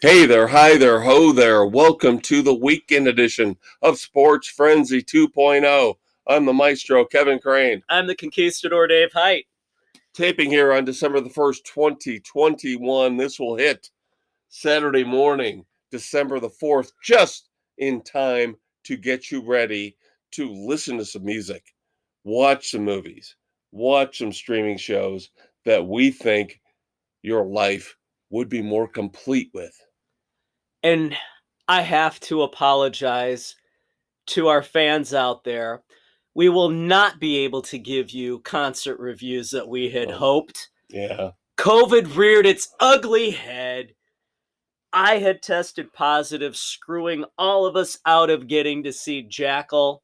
Hey there, hi there, ho there. Welcome to the weekend edition of Sports Frenzy 2.0. I'm the maestro, Kevin Crane. I'm the conquistador, Dave Height. Taping here on December the 1st, 2021. This will hit Saturday morning, December the 4th, just in time to get you ready to listen to some music, watch some movies, watch some streaming shows that we think your life would be more complete with. And I have to apologize to our fans out there. We will not be able to give you concert reviews that we had hoped. Yeah. COVID reared its ugly head. I had tested positive, screwing all of us out of getting to see Jackal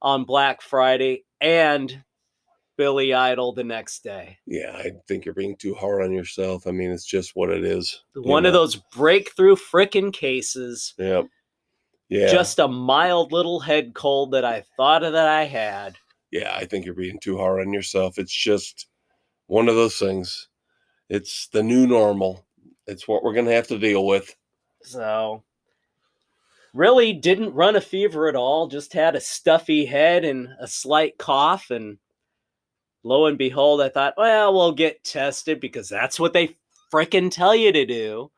on Black Friday and Billy Idol the next day. Yeah, I think you're being too hard on yourself. I mean, it's just what it is. One of those breakthrough frickin' cases. Yep. Yeah. Just a mild little head cold that I thought that I had. Yeah, I think you're being too hard on yourself. It's just one of those things. It's the new normal. It's what we're going to have to deal with. So, really didn't run a fever at all. Just had a stuffy head and a slight cough. And lo and behold, I thought, well, we'll get tested because that's what they frickin' tell you to do.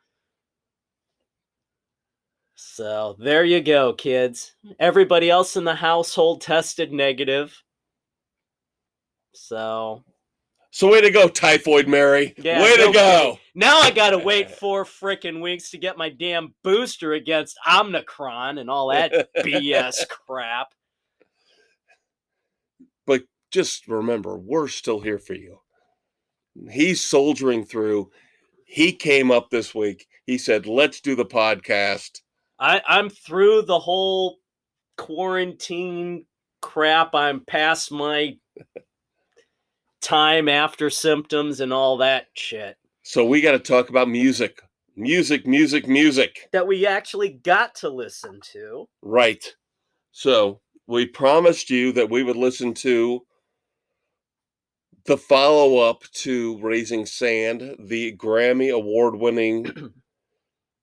So there you go, kids. Everybody else in the household tested negative. So way to go, Typhoid Mary. Yeah, way to go. Now I got to wait 4 frickin' weeks to get my damn booster against Omicron and all that BS crap. But just remember, we're still here for you. He's soldiering through. He came up this week. He said, let's do the podcast. I'm through the whole quarantine crap. I'm past my time after symptoms and all that shit. So we got to talk about music. Music. That we actually got to listen to. Right. So we promised you that we would listen to the follow-up to Raising Sand, the Grammy award-winning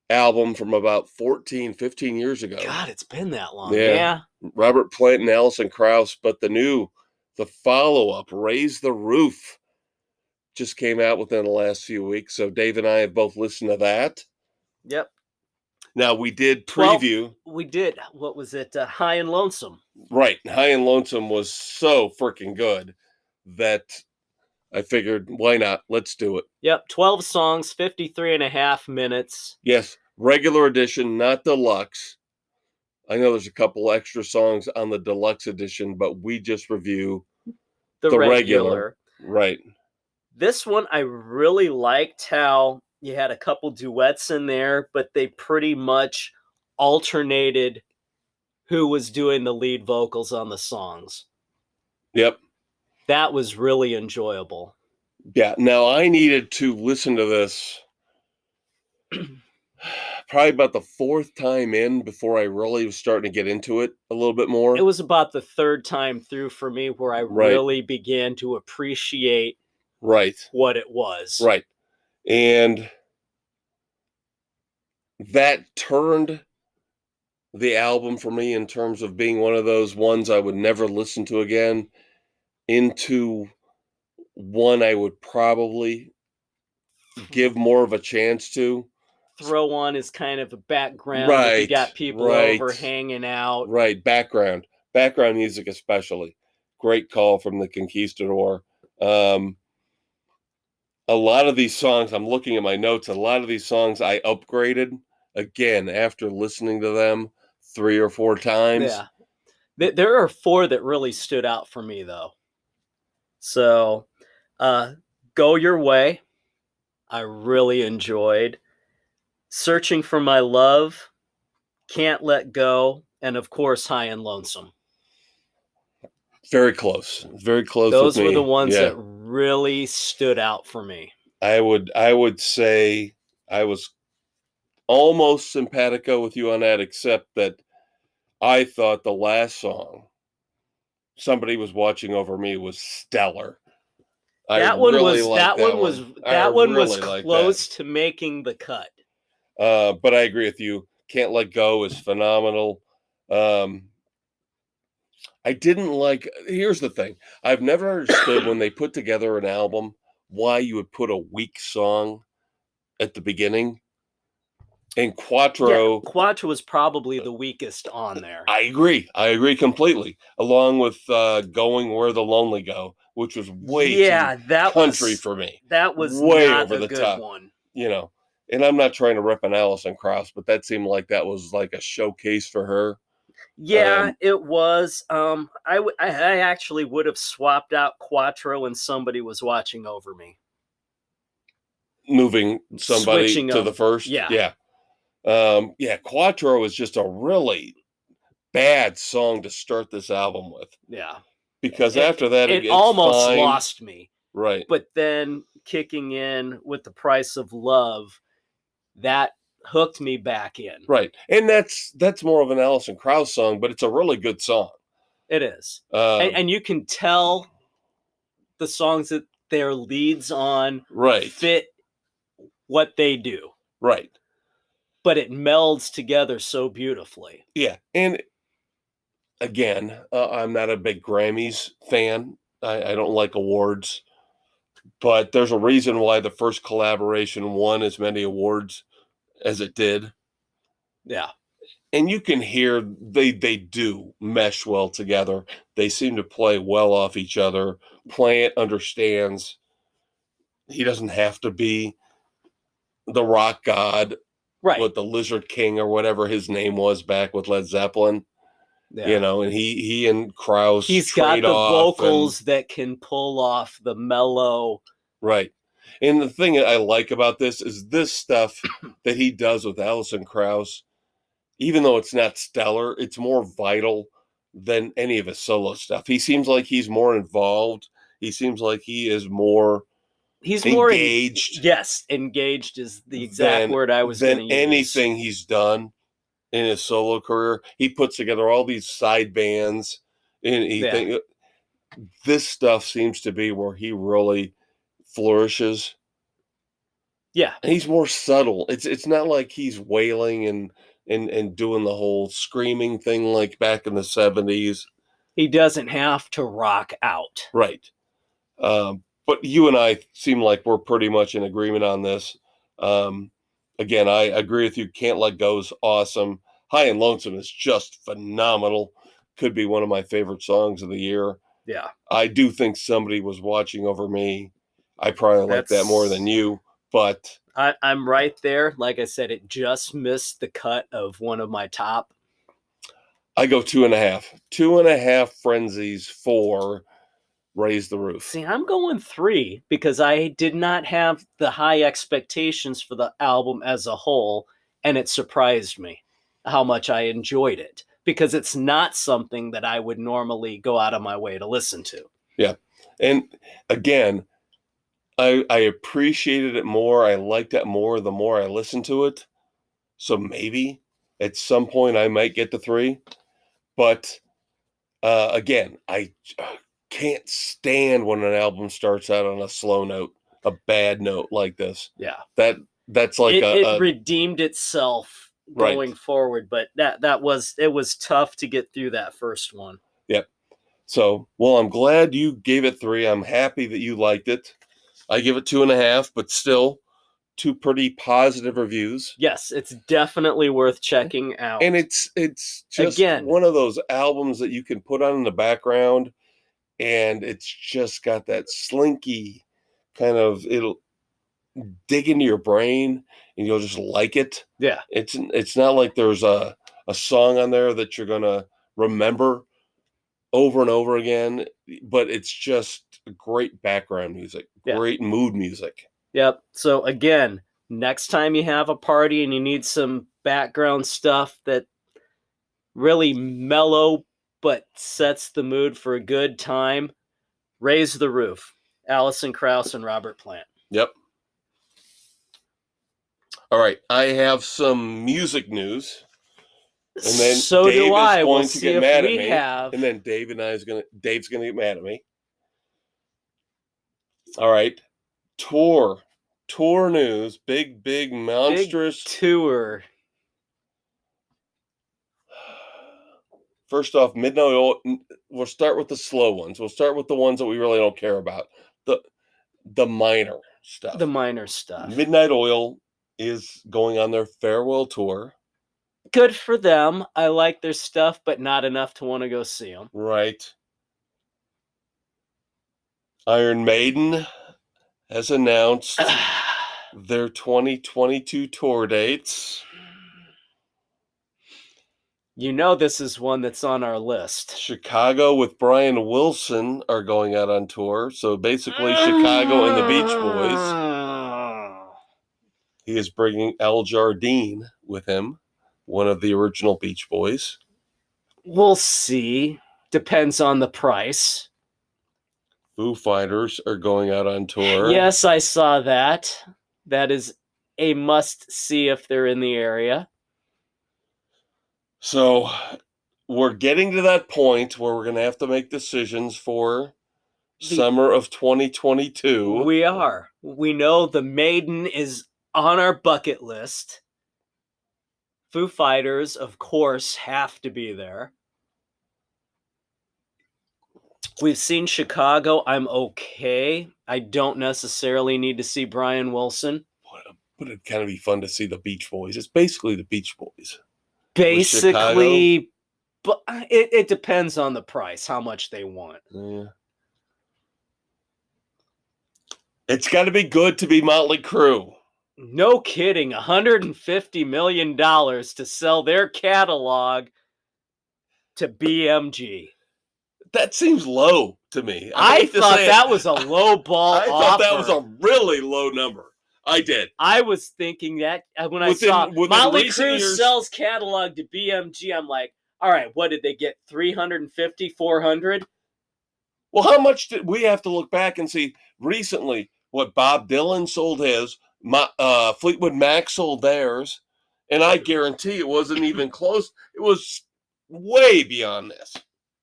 album from about 15 years ago. God, it's been that long. Yeah. Robert Plant and Alison Krauss, but the follow-up, Raise the Roof, just came out within the last few weeks. So Dave and I have both listened to that. Yep. Now, we did preview. We did. What was it? High and Lonesome. Right. High and Lonesome was so freaking good that I figured, why not? Let's do it. Yep. 12 songs, 53.5 minutes. Yes. Regular edition, not deluxe. I know there's a couple extra songs on the deluxe edition, but we just review the regular. Right. This one, I really liked how you had a couple duets in there, but they pretty much alternated who was doing the lead vocals on the songs. Yep. That was really enjoyable. Yeah. Now, I needed to listen to this probably about the 4th time in before I really was starting to get into it a little bit more. It was about the 3rd time through for me where I really began to appreciate what it was. Right. And that turned the album for me, in terms of being one of those ones I would never listen to again, into one I would probably give more of a chance to. Throw on as kind of a background. If you got people over hanging out. Right. Background music especially. Great call from the Conquistador. A lot of these songs, I'm looking at my notes, a lot of these songs I upgraded again after listening to them 3 or 4 times. Yeah. There are 4 that really stood out for me, though. So, Go Your Way, I really enjoyed. Searching for My Love, Can't Let Go, and of course, High and Lonesome. Very close. Very close. Those were the ones that really stood out for me. I would say I was almost simpatico with you on that, except that I thought the last song, Somebody Was Watching Over Me, was stellar. That one was close to making the cut. But I agree with you. Can't Let Go is phenomenal. I didn't like, here's the thing. I've never understood when they put together an album why you would put a weak song at the beginning. And Quattro, Quattro was probably the weakest on there. I agree completely. Along with Going Where the Lonely Go, which was way too country for me. That was way not over a the good top. one. You know, and I'm not trying to rip an Alison Krauss, but that seemed like that was like a showcase for her. Yeah, it was. I actually would have swapped out Quattro and Somebody Was Watching Over Me. Moving somebody Switching to them. the first. Yeah. Quattro is just a really bad song to start this album with. Yeah. Because after that, it almost fine. lost me. Right. But then kicking in with The Price of Love, that hooked me back in. Right. And that's more of an Alison Krauss song, but it's a really good song. It is. And you can tell the songs that their leads on fit what they do. Right. But it melds together so beautifully. Yeah. And again, I'm not a big Grammys fan. I don't like awards. But there's a reason why the first collaboration won as many awards as it did. Yeah. And you can hear they do mesh well together. They seem to play well off each other. Plant understands he doesn't have to be the rock god, right? With the Lizard King or whatever his name was back with Led Zeppelin. Yeah. You know, and he and Krauss, he's got the vocals that can pull off the mellow. Right. And the thing I like about this is this stuff that he does with Alison Krauss, even though it's not stellar, it's more vital than any of his solo stuff. He seems like he's more involved. He seems like he is more more engaged. Yes, engaged is the exact word I was going to use. Than anything he's done in his solo career. He puts together all these side bands, and this stuff seems to be where he really flourishes. Yeah. And he's more subtle. It's not like he's wailing and doing the whole screaming thing like back in the 70s. He doesn't have to rock out. Right. But you and I seem like we're pretty much in agreement on this. Again, I agree with you. Can't Let Go is awesome. High and Lonesome is just phenomenal. Could be one of my favorite songs of the year. Yeah. I do think Somebody Was Watching Over Me. I probably like that more than you, but I'm right there. Like I said, it just missed the cut of one of my top. I go 2.5. 2.5 frenzies for Raise the Roof. See, I'm going 3 because I did not have the high expectations for the album as a whole, and it surprised me how much I enjoyed it because it's not something that I would normally go out of my way to listen to. Yeah. And again, I appreciated it more. I liked it more the more I listened to it. So maybe at some point I might get to 3. But again, I can't stand when an album starts out on a slow note, a bad note like this. Yeah. That's like it redeemed itself going forward, but it was tough to get through that first one. Yep. So, well, I'm glad you gave it 3. I'm happy that you liked it. I give it 2.5, but still 2 pretty positive reviews. Yes, it's definitely worth checking out. And it's just one of those albums that you can put on in the background, and it's just got that slinky kind of, it'll dig into your brain and you'll just like it. Yeah. It's not like there's a song on there that you're going to remember over and over again, but it's just great background music, great mood music. Yep. So again, next time you have a party and you need some background stuff that really mellow but sets the mood for a good time, Raise the Roof, Alison Krauss and Robert Plant. Yep. All right, I have some music news. And then so Dave do I. is going we'll to see get if mad we at me, have. and then Dave's gonna get mad at me. All right, tour tour news. Big, monstrous. Big tour. First off, Midnight Oil. We'll start with the slow ones. We'll start with the ones that we really don't care about. The minor stuff. The minor stuff. Midnight Oil is going on their farewell tour. Good for them. I like their stuff, but not enough to want to go see them. Right. Iron Maiden has announced their 2022 tour dates. You know this is one that's on our list. Chicago with Brian Wilson are going out on tour. So basically Chicago and the Beach Boys. He is bringing Al Jardine with him, one of the original Beach Boys. We'll see. Depends on the price. Foo Fighters are going out on tour. Yes, I saw that. That is a must-see if they're in the area. So we're getting to that point where we're going to have to make decisions for summer of 2022. We are. We know the Maiden is on our bucket list. Foo Fighters, of course, have to be there. We've seen Chicago. I'm okay. I don't necessarily need to see Brian Wilson. But it'd kind of be fun to see the Beach Boys. It's basically the Beach Boys. Basically, but it depends on the price, how much they want. Yeah. It's got to be good to be Motley Crue. No kidding. $150 million to sell their catalog to BMG. That seems low to me. I thought that was a low ball offer. I thought that was a really low number. I did. I was thinking that when I saw Motley Crue sells catalog to BMG, I'm like, all right, what did they get? 350, 400? Well, how much did we have to look back and see recently what Bob Dylan sold his, Fleetwood Mac sold theirs, and I guarantee it wasn't even close. It was way beyond this.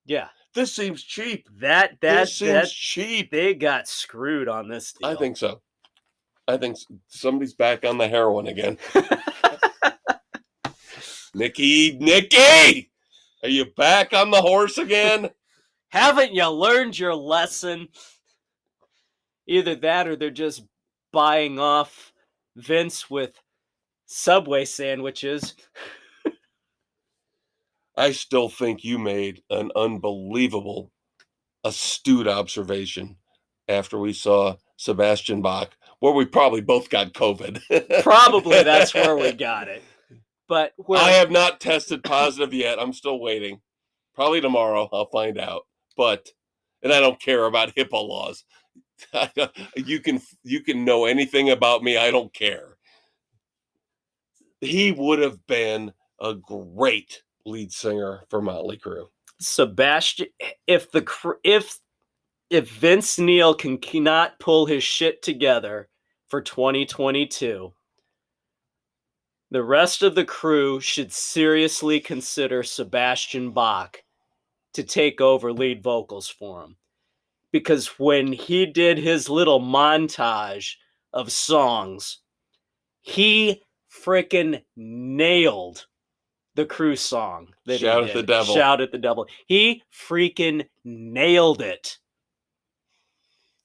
Yeah. This seems cheap. This seems cheap. They got screwed on this deal. I think so. I think somebody's back on the heroin again. Nikki! Are you back on the horse again? Haven't you learned your lesson? Either that or they're just buying off Vince with Subway sandwiches. I still think you made an unbelievable, astute observation after we saw Sebastian Bach, where we probably both got COVID. Probably that's where we got it. But I have not tested positive yet. I'm still waiting. Probably tomorrow I'll find out. And I don't care about HIPAA laws. You can know anything about me. I don't care. He would have been a great lead singer for Motley Crue. Sebastian, if Vince Neil cannot pull his shit together for 2022, the rest of the crew should seriously consider Sebastian Bach to take over lead vocals for him. Because when he did his little montage of songs, he freaking nailed the Crue song that Shout he at did. the Devil. Shout at the Devil. He freaking nailed it.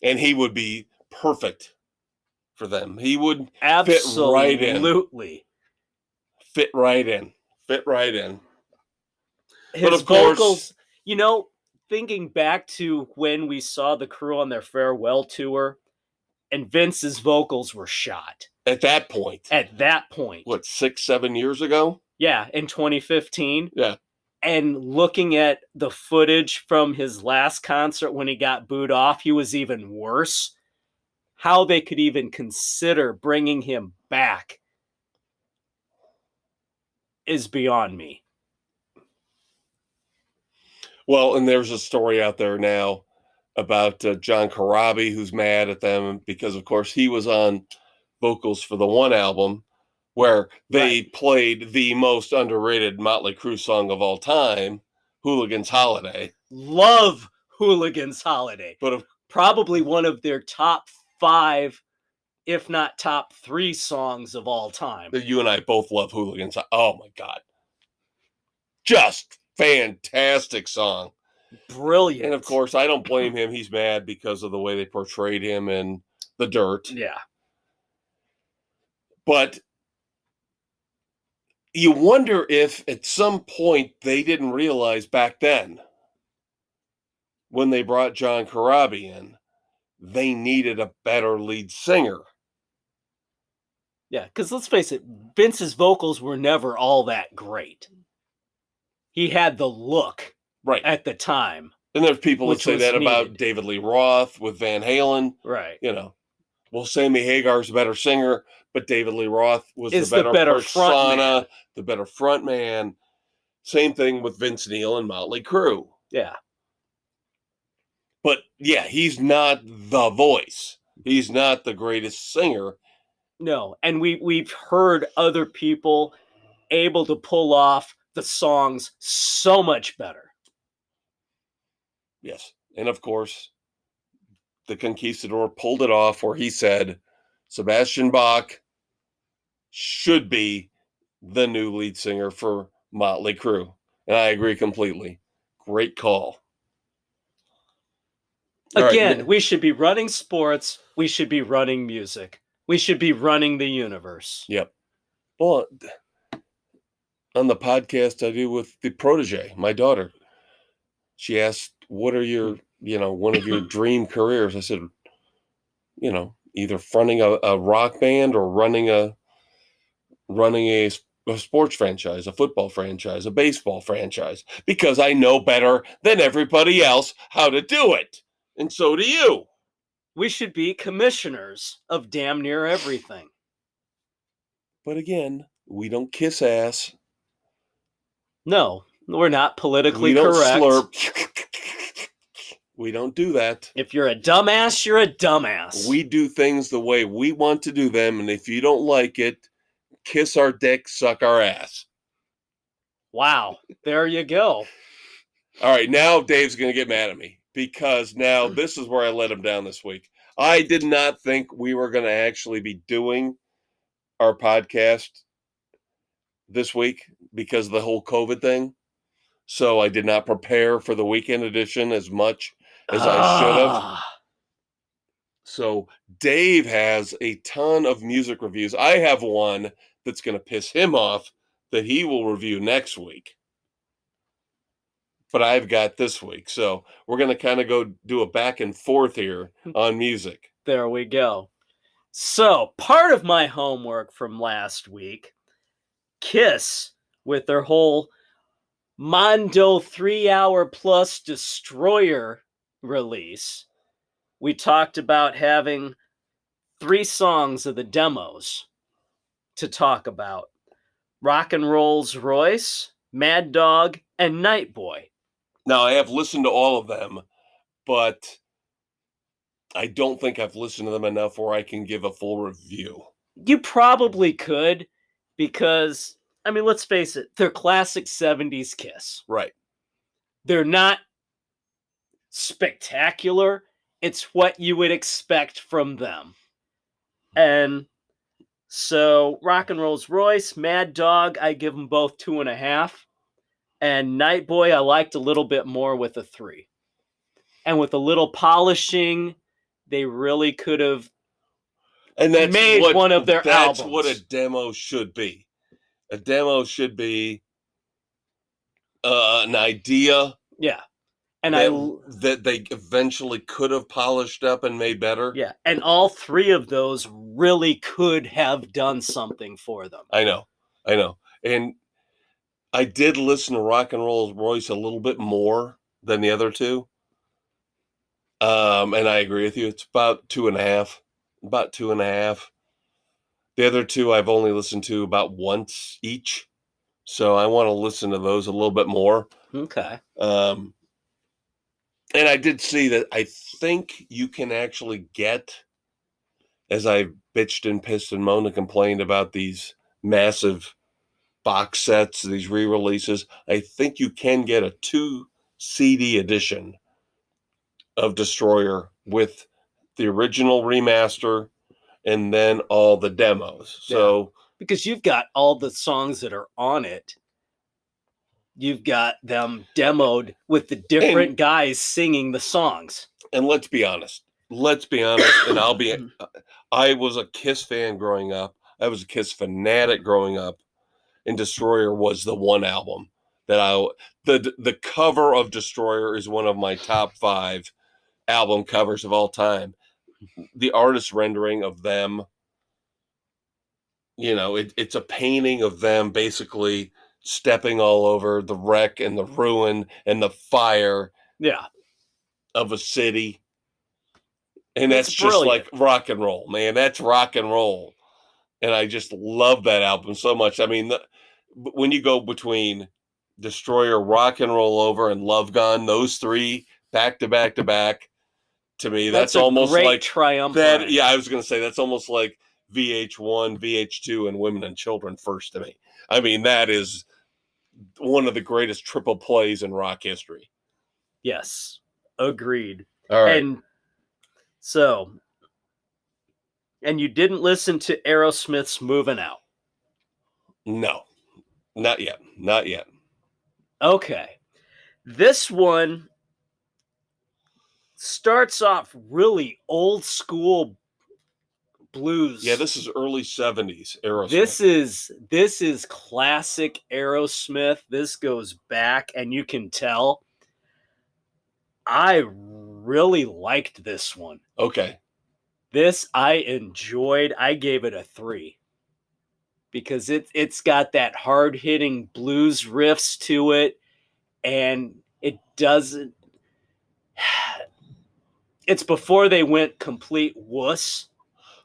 And he would be perfect for them. He would absolutely fit right in. His but of vocals, course, thinking back to when we saw the Crue on their farewell tour, and Vince's vocals were shot. At that point. What, 6-7 years ago? Yeah, in 2015. Yeah. And looking at the footage from his last concert when he got booed off, he was even worse. How they could even consider bringing him back is beyond me. Well, and there's a story out there now about John Corabi, who's mad at them because, of course, he was on vocals for the one album where they played the most underrated Motley Crue song of all time, Hooligan's Holiday. Love Hooligan's Holiday. But probably one of their top 5 if not top 3 songs of all time. You and I both love Hooligans. Oh my God. Just fantastic song. Brilliant. And of course, I don't blame him. He's mad because of the way they portrayed him in The Dirt. Yeah. But you wonder if at some point they didn't realize back then, when they brought John Corabi in, they needed a better lead singer. Yeah, because let's face it, Vince's vocals were never all that great. He had the look Right. at the time. And there's people that say that about needed. David Lee Roth with Van Halen. Right. You know, well, Sammy Hagar's a better singer, but David Lee Roth was the better persona, the better front man. Same thing with Vince Neil and Motley Crue. Yeah. But yeah, he's not the voice. He's not the greatest singer. No, and we've heard other people able to pull off the songs so much better. Yes. And of course, the Conquistador pulled it off where he said Sebastian Bach should be the new lead singer for Motley Crue. And I agree completely. Great call. Again, right. We should be running sports. We should be running music. We should be running the universe. Yep. Well, on the podcast I do with the protege, my daughter, she asked, what are your, one of your dream careers? I said, either fronting a rock band or running a sports franchise, a football franchise, a baseball franchise, because I know better than everybody else how to do it. And so do you. We should be commissioners of damn near everything. But again, we don't kiss ass. No, we're not politically correct. We don't slurp. We don't do that. If you're a dumbass, you're a dumbass. We do things the way we want to do them, and if you don't like it, kiss our dick, suck our ass. Wow, there you go. All right, now Dave's going to get mad at me because now this is where I let him down this week. I did not think we were going to actually be doing our podcast this week because of the whole COVID thing. So I did not prepare for the weekend edition as much as I should have. So Dave has a ton of music reviews. I have one that's going to piss him off that he will review next week. But I've got this week. So we're going to kind of go do a back and forth here on music. There we go. So part of my homework from last week, Kiss with their whole Mondo 3-hour plus Destroyer release. We talked about having 3 songs of the demos to talk about. Rock and Rolls Royce, Mad Dog, and Night Boy. Now, I have listened to all of them, but I don't think I've listened to them enough where I can give a full review. You probably could because, let's face it, they're classic 70s Kiss. Right. They're not spectacular. It's what you would expect from them. And so Rock and Rolls Royce, Mad Dog, I give them both 2.5. And Night Boy, I liked a little bit more with a 3. And with a little polishing, they really could have made one of their albums. That's what a demo should be. A demo should be an idea. Yeah. And that they eventually could have polished up and made better. Yeah. And all 3 of those really could have done something for them. I know. And I did listen to Rock and Roll Royce a little bit more than the other 2. And I agree with you. It's about 2.5. About 2.5. The other 2 I've only listened to about once each. So I want to listen to those a little bit more. Okay. And I did see that I think you can actually get, as I bitched and pissed and moaned and complained about these massive box sets, these re-releases, I think you can get a 2 CD edition of Destroyer with the original remaster and then all the demos. So because you've got all the songs that are on it. You've got them demoed with the different guys singing the songs. And let's be honest. And I was a Kiss fan growing up. I was a Kiss fanatic growing up. And Destroyer was the one album that the cover of Destroyer is one of my top 5 album covers of all time. The artist rendering of them, it's a painting of them basically stepping all over the wreck and the ruin and the fire of a city. And that's just like rock and roll, man. That's rock and roll. And I just love that album so much. I mean, when you go between Destroyer, Rock and Roll Over, and Love Gun, those 3 back to back to back, to me, that's almost great like triumph. Yeah, I was going to say that's almost like VH1, VH2, and Women and Children first to me. I mean, that is one of the greatest triple plays in rock history. Yes, agreed. All right. And you didn't listen to Aerosmith's Moving Out? No, not yet. Not yet. Okay. This one starts off really old school blues. Yeah, this is early 70s Aerosmith. This is classic Aerosmith. This goes back, and you can tell. I really liked this one. Okay. This I enjoyed. I gave it a 3 because it's got that hard-hitting blues riffs to it, and it doesn't. It's before they went complete wuss.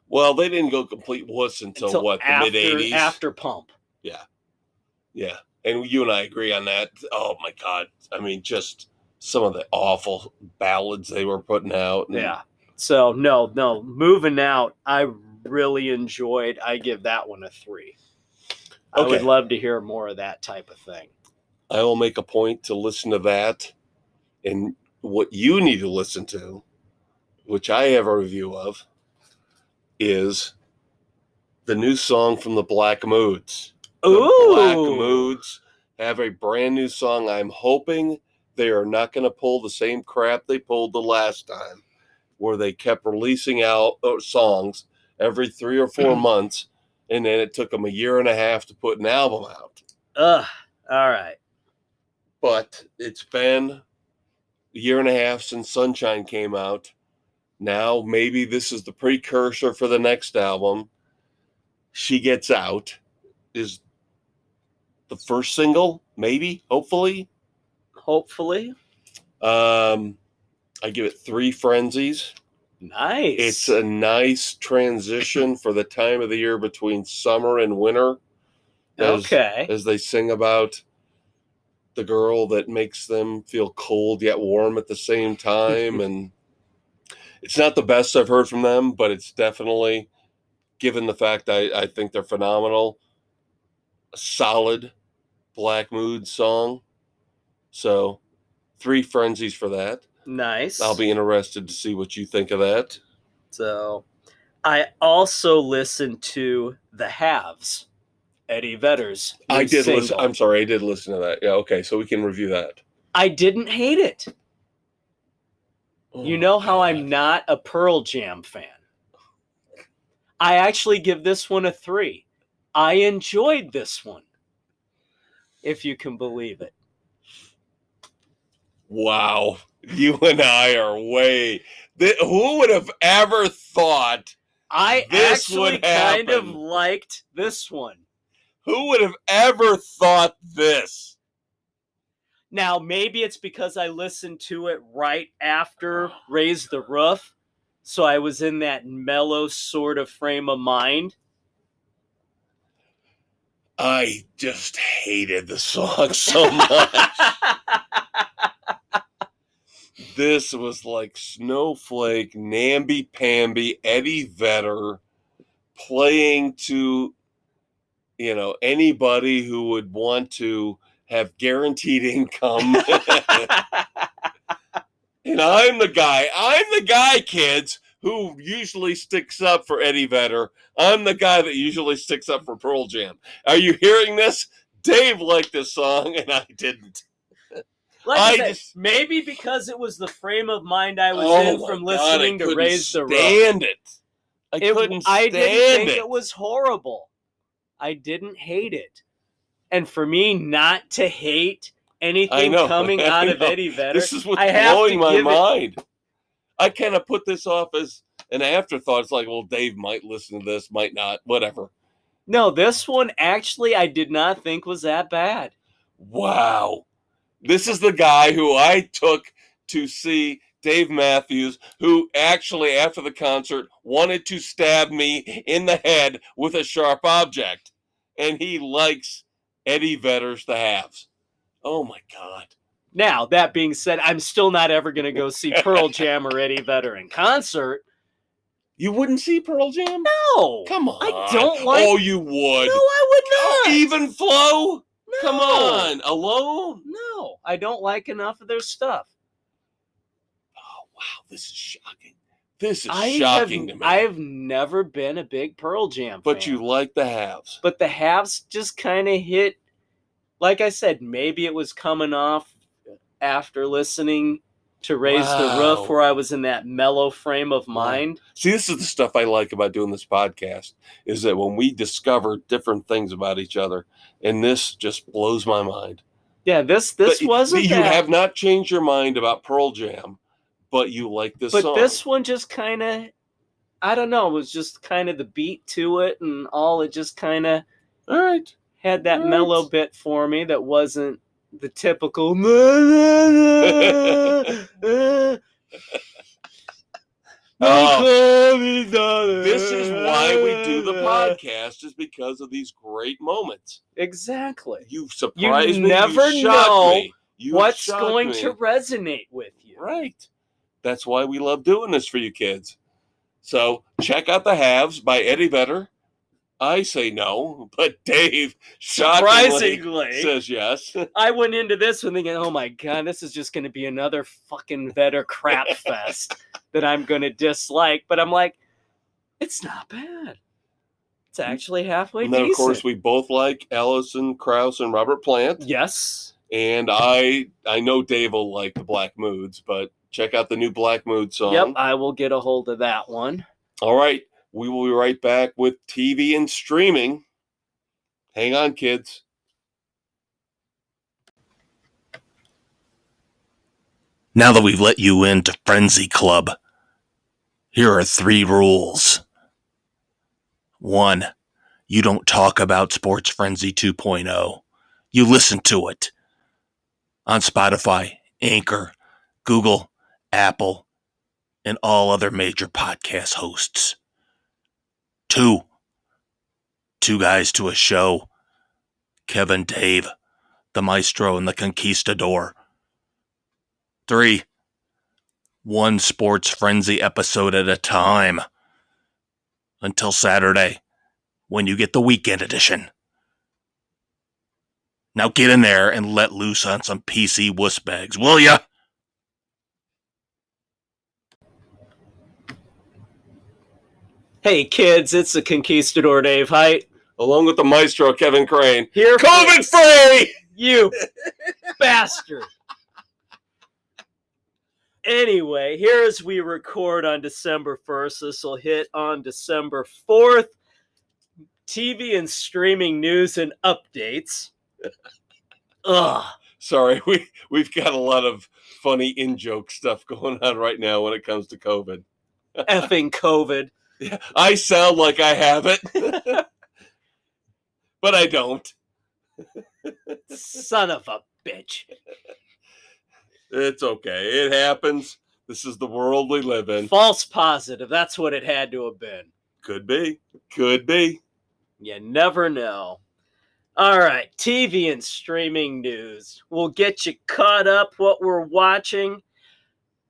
Well, they didn't go complete wuss until what, the mid-'80s? After Pump. Yeah. Yeah. And you and I agree on that. Oh, my God. I mean, just some of the awful ballads they were putting out. Yeah. So, no. Moving Out, I really enjoyed. I give that one a 3. I would love to hear more of that type of thing. I will make a point to listen to that. And what you need to listen to, which I have a review of, is the new song from the Black Moods. The Black Moods have a brand new song. I'm hoping they are not going to pull the same crap they pulled the last time, where they kept releasing out songs every 3 or 4 months, and then it took them a year and a half to put an album out. All right. But it's been a year and a half since Sunshine came out. Now, maybe this is the precursor for the next album. She Gets Out is the first single, maybe, hopefully. I give it 3 frenzies. Nice. It's a nice transition for the time of the year between summer and winter. As they sing about the girl that makes them feel cold yet warm at the same time. And it's not the best I've heard from them, but it's definitely, given the fact I think they're phenomenal, a solid Black Mood song. So 3 frenzies for that. Nice. I'll be interested to see what you think of that. So I also listened to The Haves, Eddie Vedder's I did single. listen. I'm sorry, I did listen to that. Yeah, okay, so we can review that. I didn't hate it. You know how I'm not a Pearl Jam fan. I actually give this one a 3. I enjoyed this one, if you can believe it. Wow. You and I are way... Who would have ever thought I this actually would happen? kind of liked this one. Who would have ever thought this? Now, maybe it's because I listened to it right after Raise the Roof, so I was in that mellow sort of frame of mind. I just hated the song so much. This was like Snowflake, namby-pamby, Eddie Vedder playing to, anybody who would want to have guaranteed income. And I'm the guy, kids, who usually sticks up for Eddie Vedder. I'm the guy that usually sticks up for Pearl Jam. Are you hearing this? Dave liked this song, and I didn't. Like I said, maybe because it was the frame of mind I was in from listening to Raise the Roof. I couldn't stand it. I didn't think it was horrible. I didn't hate it. And for me not to hate anything coming out of Eddie Vedder, this is what's blowing my mind. I kind of put this off as an afterthought. It's like, well, Dave might listen to this, might not, whatever. No, this one actually I did not think was that bad. Wow. This is the guy who I took to see Dave Matthews, who actually, after the concert, wanted to stab me in the head with a sharp object. And he likes Eddie Vedder's The Haves. Oh, my God. Now, that being said, I'm still not ever going to go see Pearl Jam or Eddie Vedder in concert. You wouldn't see Pearl Jam? No. Come on. I don't like... Oh, you would. No, I would not. Even Flow? No. Come on. Alone? No. I don't like enough of their stuff. Oh, wow. This is shocking. This is shocking to me. I've never been a big Pearl Jam fan. But you like The Haves. But The Haves just kind of hit... Like I said, maybe it was coming off after listening to Raise the Roof, where I was in that mellow frame of mind. See, this is the stuff I like about doing this podcast, is that when we discover different things about each other, and this just blows my mind. Yeah, this wasn't you have not changed your mind about Pearl Jam, but you like this song. But this one just kind of, I don't know, it was just kind of the beat to it and all. It just kind of had that mellow bit for me that wasn't the typical. This is why we do the podcast, is because of these great moments. Exactly. You surprised me. You never know what's going to resonate with you. Right. That's why we love doing this for you kids. So check out The Haves by Eddie Vedder. I say no, but Dave surprisingly says yes. I went into this one thinking, oh my God, this is just going to be another fucking Vedder crap fest that I'm going to dislike. But I'm like, it's not bad. It's actually halfway decent. And then, of course, we both like Alison, Krauss, and Robert Plant. Yes. And I know Dave will like the Black Moods, but check out the new Black Mood song. Yep, I will get a hold of that one. All right. We will be right back with TV and streaming. Hang on, kids. Now that we've let you into Frenzy Club, here are 3 rules. 1, you don't talk about Sports Frenzy 2.0. You listen to it on Spotify, Anchor, Google, Apple, and all other major podcast hosts. 2 guys to a show. Kev and Dave, the Maestro and the Conquistador. 3, 1 Sports Frenzy episode at a time. Until Saturday, when you get the weekend edition. Now get in there and let loose on some PC wussbags, will ya? Hey kids, it's the Conquistador Dave Height. Along with the Maestro Kevin Crane. Here, COVID free! You bastard. Anyway, here as we record on December 1st, this will hit on December 4th. TV and streaming news and updates. Sorry, we've got a lot of funny in-joke stuff going on right now when it comes to COVID. Effing COVID. Yeah, I sound like I have it, but I don't. Son of a bitch. It's okay. It happens. This is the world we live in. False positive. That's what it had to have been. Could be. Could be. You never know. All right. TV and streaming news. We'll get you caught up what we're watching.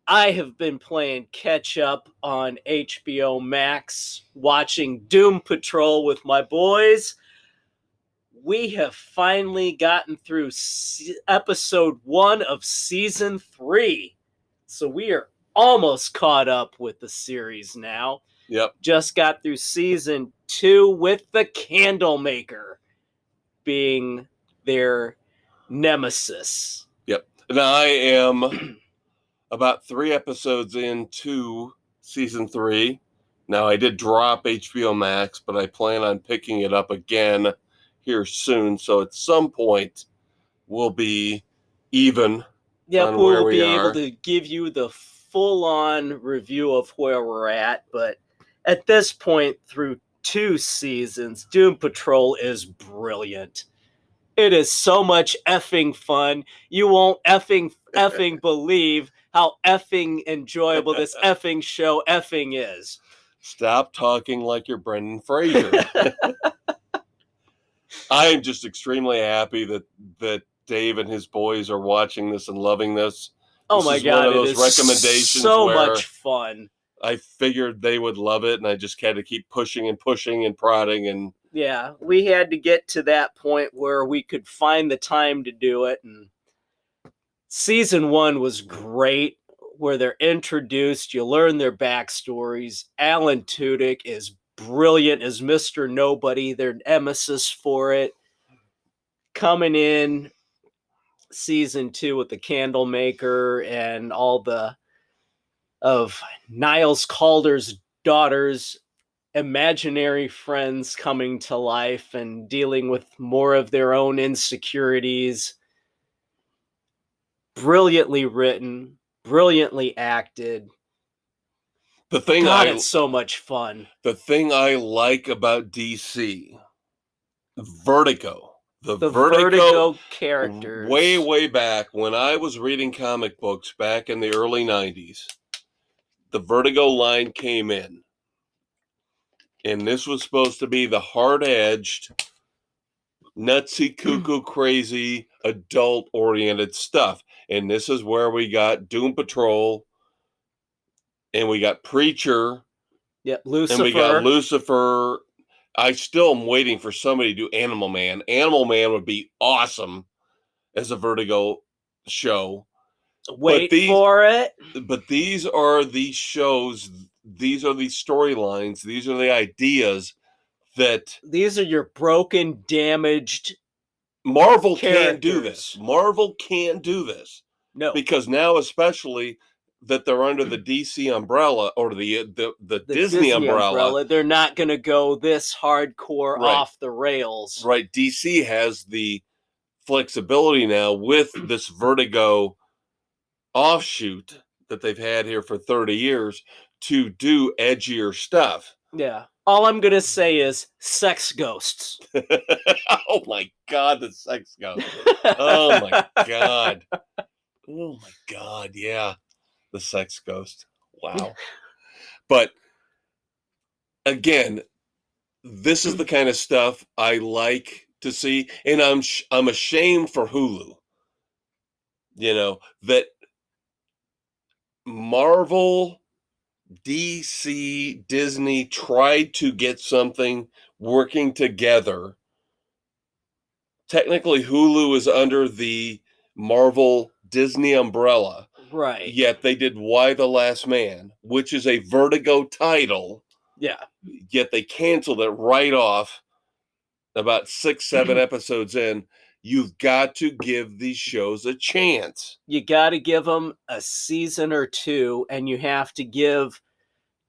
I have been playing catch up on HBO Max, watching Doom Patrol with my boys. We have finally gotten through episode 1 of season 3. So we are almost caught up with the series now. Yep. Just got through season 2 with the Candlemaker being their nemesis. Yep. And I am about 3 episodes into season 3. Now, I did drop HBO Max, but I plan on picking it up again here soon. So at some point, we'll be even on where we'll we be are. able to give you the full-on review of where we're at. But at this point, through 2 seasons, Doom Patrol is brilliant. It is so much effing fun. You won't effing believe how effing enjoyable this effing show effing is. Stop talking like you're Brendan Fraser. I am just extremely happy that Dave and his boys are watching this and loving this. Oh this my is God, one of those it is recommendations so where much fun. I figured they would love it, and I just had to keep pushing and prodding. And yeah, we had to get to that point where we could find the time to do it. And season 1 was great, where they're introduced, you learn their backstories. Alan Tudyk is brilliant as Mr. Nobody, their nemesis for it. Coming in season 2 with the Candlemaker and all of Niles Calder's daughters' imaginary friends coming to life and dealing with more of their own insecurities. Brilliantly written, brilliantly acted. It's so much fun. The thing I like about DC, Vertigo. The Vertigo characters. Way back when I was reading comic books back in the early 90s, the Vertigo line came in. And this was supposed to be the hard-edged, nutsy, cuckoo, crazy, adult-oriented stuff. And this is where we got Doom Patrol, and we got Preacher. Yep, Lucifer. And we got Lucifer. I still am waiting for somebody to do Animal Man. Animal Man would be awesome as a Vertigo show. Wait for it. But these are the shows, these are the storylines, these are the ideas that... These are your broken, damaged Marvel characters. Can't do this. Marvel can't do this. No. Because now, especially that they're under the DC umbrella, or the Disney umbrella. They're not going to go this hardcore off the rails. Right. DC has the flexibility now with this Vertigo offshoot that they've had here for 30 years to do edgier stuff. Yeah. All I'm going to say is sex ghosts. Oh my God, the sex ghost. Oh my God. Oh my God, yeah. The sex ghost. Wow. But again, this is the kind of stuff I like to see, and I'm ashamed for Hulu. You know, that Marvel, DC, Disney tried to get something working together. Technically, Hulu is under the Marvel Disney umbrella. Right. Yet they did Y the Last Man, which is a Vertigo title. Yeah. Yet they canceled it right off about 6-7 episodes in. You've got to give these shows a chance. You got to give them a season or 2, and you have to give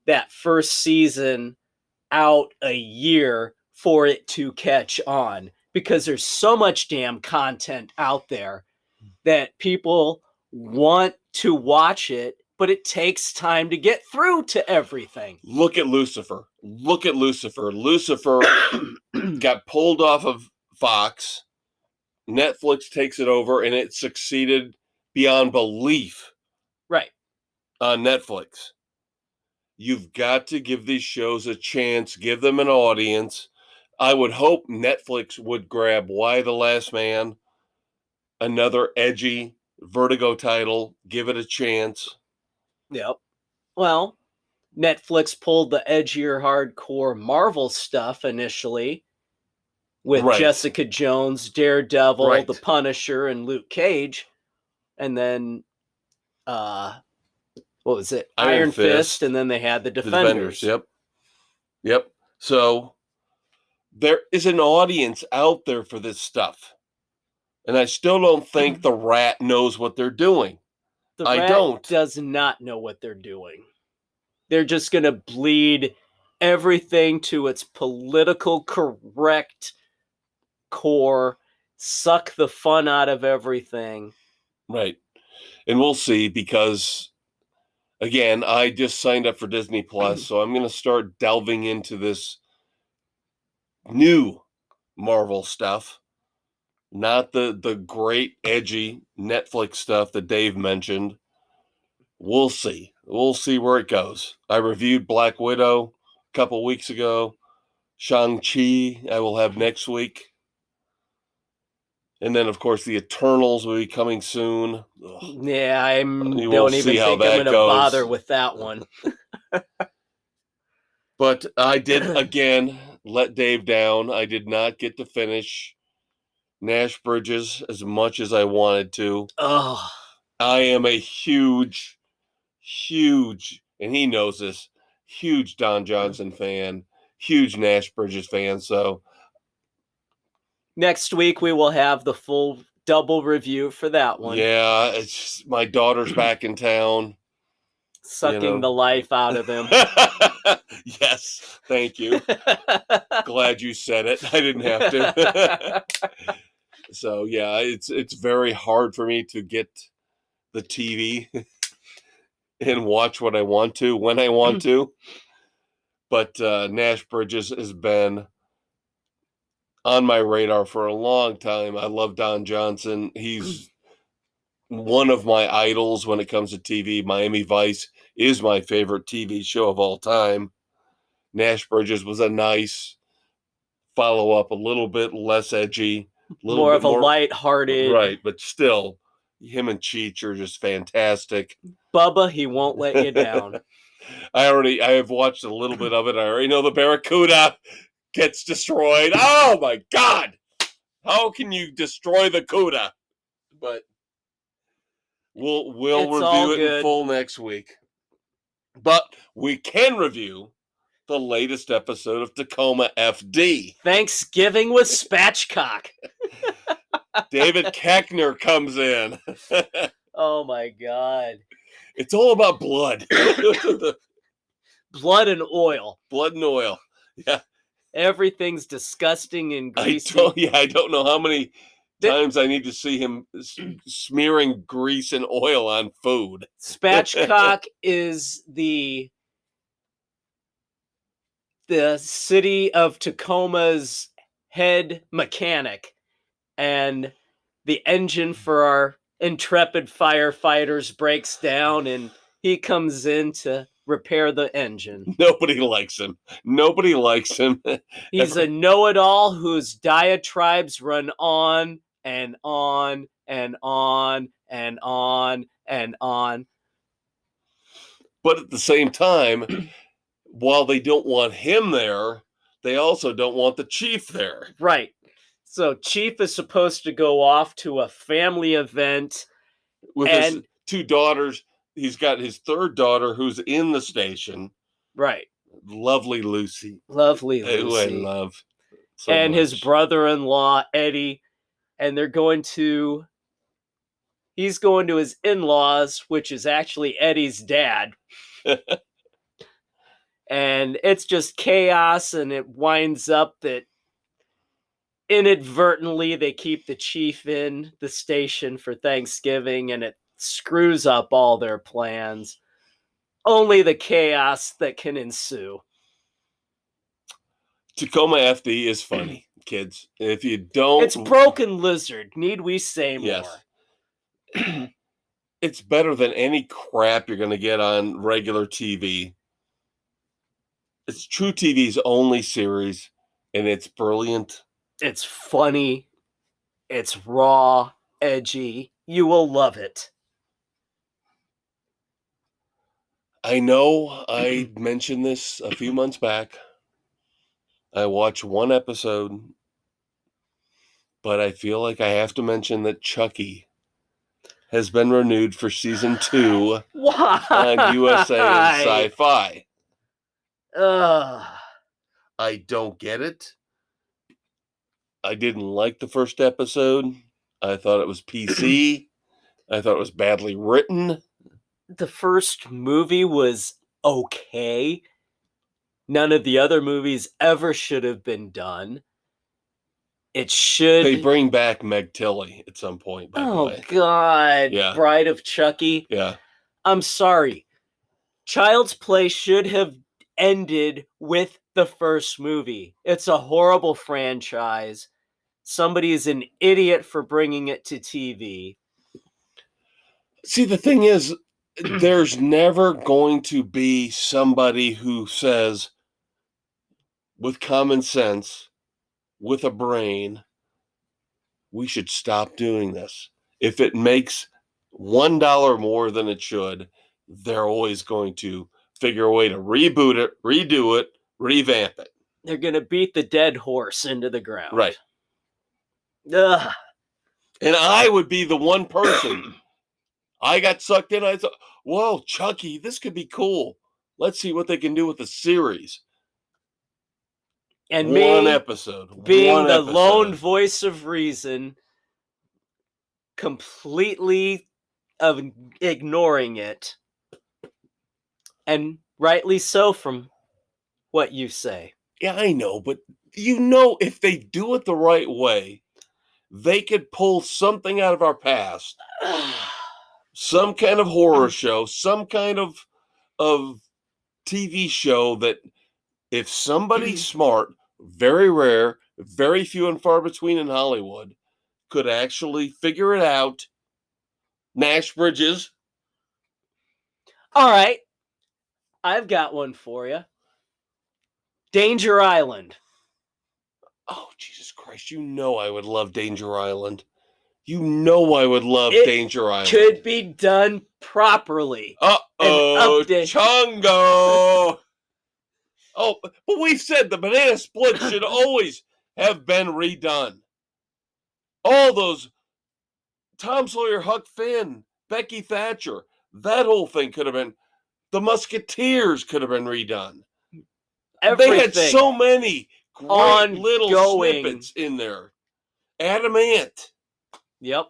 that first season out a year for it to catch on, because there's so much damn content out there that people want to watch it, but it takes time to get through to everything. Look at Lucifer. Lucifer got pulled off of Fox. Netflix takes it over, and it succeeded beyond belief. Right. On Netflix. You've got to give these shows a chance, give them an audience. I would hope Netflix would grab Y the Last Man, another edgy Vertigo title, give it a chance. Yep. Well, Netflix pulled the edgier, hardcore Marvel stuff initially with Jessica Jones, Daredevil, The Punisher, and Luke Cage. And then what was it? Iron Iron Fist, Fist, and then they had the The Defenders. Yep. So there is an audience out there for this stuff. And I still don't think the Rat knows what they're doing. The I Rat don't. does not know what they're doing. They're just going to bleed everything to its political correct core, suck the fun out of everything. Right. And we'll see, because again, I just signed up for Disney Plus, so I'm going to start delving into this new Marvel stuff, not the great edgy Netflix stuff that Dave mentioned. We'll see. We'll see where it goes. I reviewed Black Widow a couple weeks ago. Shang-Chi I will have next week. And then, of course, the Eternals will be coming soon. Ugh. Yeah, I We'll don't even see how think I'm that going to goes. bother with that one. But I did, again, let Dave down. I did not get to finish Nash Bridges as much as I wanted to. Oh, I am a huge, and he knows this, huge Don Johnson fan, huge Nash Bridges fan. So next week we will have the full double review for that one. yeah, it's just, my daughter's back in town. Sucking the life out of him. Yes, thank you. Glad you said it. I didn't have to. So yeah, it's very hard for me to get the TV and watch what I want to when I want to. But Nash Bridges has been on my radar for a long time. I love Don Johnson. He's one of my idols when it comes to TV. Miami Vice is my favorite TV show of all time. Nash Bridges was a nice follow-up, a little bit less edgy, more of a light-hearted. Right, but still, him and Cheech are just fantastic. Bubba, he won't let you down. I have watched a little bit of it. I already know the Barracuda gets destroyed. Oh my God! How can you destroy the Cuda? But we'll review it in full next week. But we can review the latest episode of Tacoma FD. Thanksgiving with Spatchcock. David Koechner comes in. Oh my God. It's all about blood. Blood and oil. Blood and oil. Yeah. Everything's disgusting and greasy. I don't know how many times I need to see him smearing grease and oil on food. Spatchcock is the city of Tacoma's head mechanic, and the engine for our intrepid firefighters breaks down, and he comes in to repair the engine. Nobody likes him. He's a know-it-all whose diatribes run on and on and on and on and on. But at the same time, while they don't want him there, they also don't want the chief there. Right. So Chief is supposed to go off to a family event with his two daughters. He's got his third daughter who's in the station. Right. Lovely Lucy. Lovely Lucy. Who I love so and much. His brother-in-law, Eddie. And he's going to his in-laws, which is actually Eddie's dad. And it's just chaos, and it winds up that inadvertently they keep the chief in the station for Thanksgiving, and it screws up all their plans. Only the chaos that can ensue. Tacoma FD is funny, kids. If you don't... It's Broken Lizard. Need we say more? Yes. It's better than any crap you're going to get on regular TV. It's True TV's only series, and it's brilliant. It's funny. It's raw, edgy. You will love it. I know I mentioned this a few months back. I watched one episode, but I feel like I have to mention that Chucky has been renewed for season 2 Why? on USA and Sci-Fi. I don't get it. I didn't like the first episode. I thought it was PC. I thought it was badly written. The first movie was okay. None of the other movies ever should have been done. It should. They bring back Meg Tilly at some point, by the way. Oh, God. Yeah. Bride of Chucky. Yeah. I'm sorry. Child's Play should have ended with the first movie. It's a horrible franchise. Somebody is an idiot for bringing it to TV. See, the thing is, there's never going to be somebody who says, with common sense, with a brain, we should stop doing this. If it makes $1 more than it should, they're always going to figure a way to reboot it, redo it, revamp it. They're going to beat the dead horse into the ground. Right. Ugh. And I would be the one person. I got sucked in. I thought, whoa, Chucky, this could be cool. Let's see what they can do with the series. And one me, episode. being the lone voice of reason, completely ignoring it. And rightly so from what you say. Yeah, I know, but if they do it the right way, they could pull something out of our past. Some kind of horror show, some kind of TV show that if somebody smart, very rare, very few and far between in Hollywood, could actually figure it out. Nash Bridges. All right. I've got one for you. Danger Island. Oh, Jesus Christ. You know I would love Danger Island. You know I would love Danger Island. Could be done properly. Uh-oh, Chungo. Oh, but we've said the Banana Split should always have been redone. All those Tom Sawyer, Huck Finn, Becky Thatcher, that whole thing could have been. The Musketeers could have been redone. Everything. They had so many great little snippets in there. Adamant. Yep.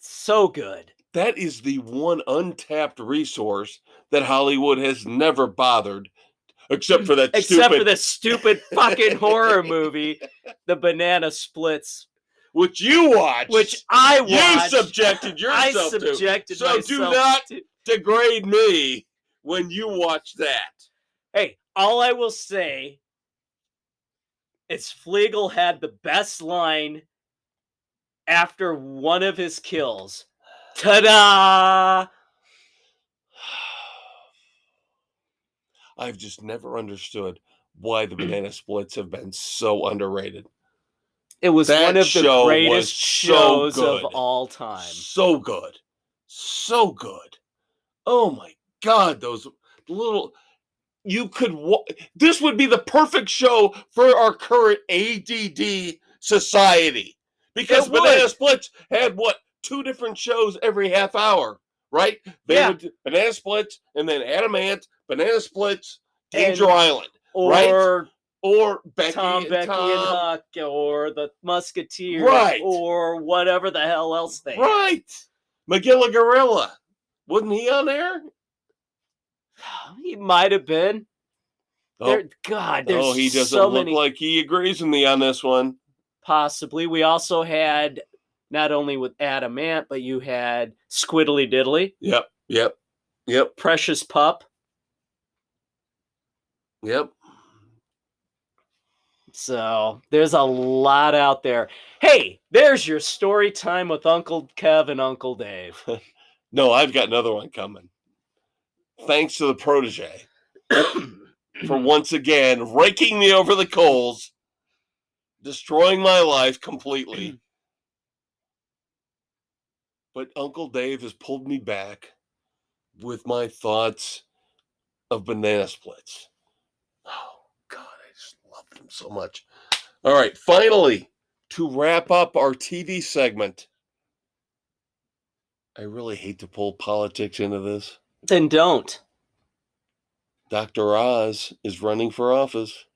So good. That is the one untapped resource that Hollywood has never bothered, except for that stupid fucking horror movie, The Banana Splits. Which you watched. Which I watched. You subjected yourself to. So do not degrade me when you watch that. Hey, all I will say is Flegel had the best line after one of his kills. Ta-da! I've just never understood why the Banana Splits have been so underrated. It was one of the greatest shows of all time. So good. So good. Oh my God, those little... This would be the perfect show for our current ADD society. Because Banana Splits had, 2 different shows every half hour, right? They would Banana Splits, and then Adamant, Banana Splits, Danger Island, right? Or Becky and Huck, or the Musketeers, right? Or whatever the hell else they right. Magilla Gorilla. Wasn't he on there? He might have been. Oh, there's he doesn't so look many. like he agrees with me on this one. Possibly. We also had, not only with Adamant, but you had Squiddly Diddly. Yep. Precious Pup. Yep. So there's a lot out there. Hey, there's your story time with Uncle Kev and Uncle Dave. No, I've got another one coming. Thanks to the protege for once again raking me over the coals, destroying my life completely. But Uncle Dave has pulled me back with my thoughts of Banana Splits. Oh, God, I just love them so much. All right, finally, to wrap up our TV segment, I really hate to pull politics into this. Then don't. Dr. Oz is running for office.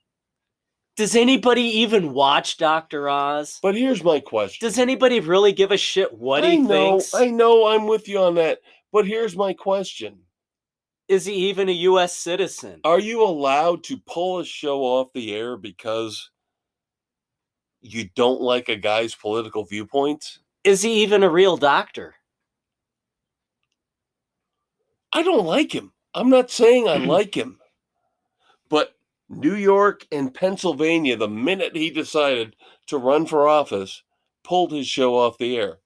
Does anybody even watch Dr. Oz? But here's my question. Does anybody really give a shit what he thinks? I know, I'm with you on that. But here's my question. Is he even a U.S. citizen? Are you allowed to pull a show off the air because you don't like a guy's political viewpoints? Is he even a real doctor? I don't like him. I'm not saying I like him. But New York and Pennsylvania, the minute he decided to run for office, pulled his show off the air.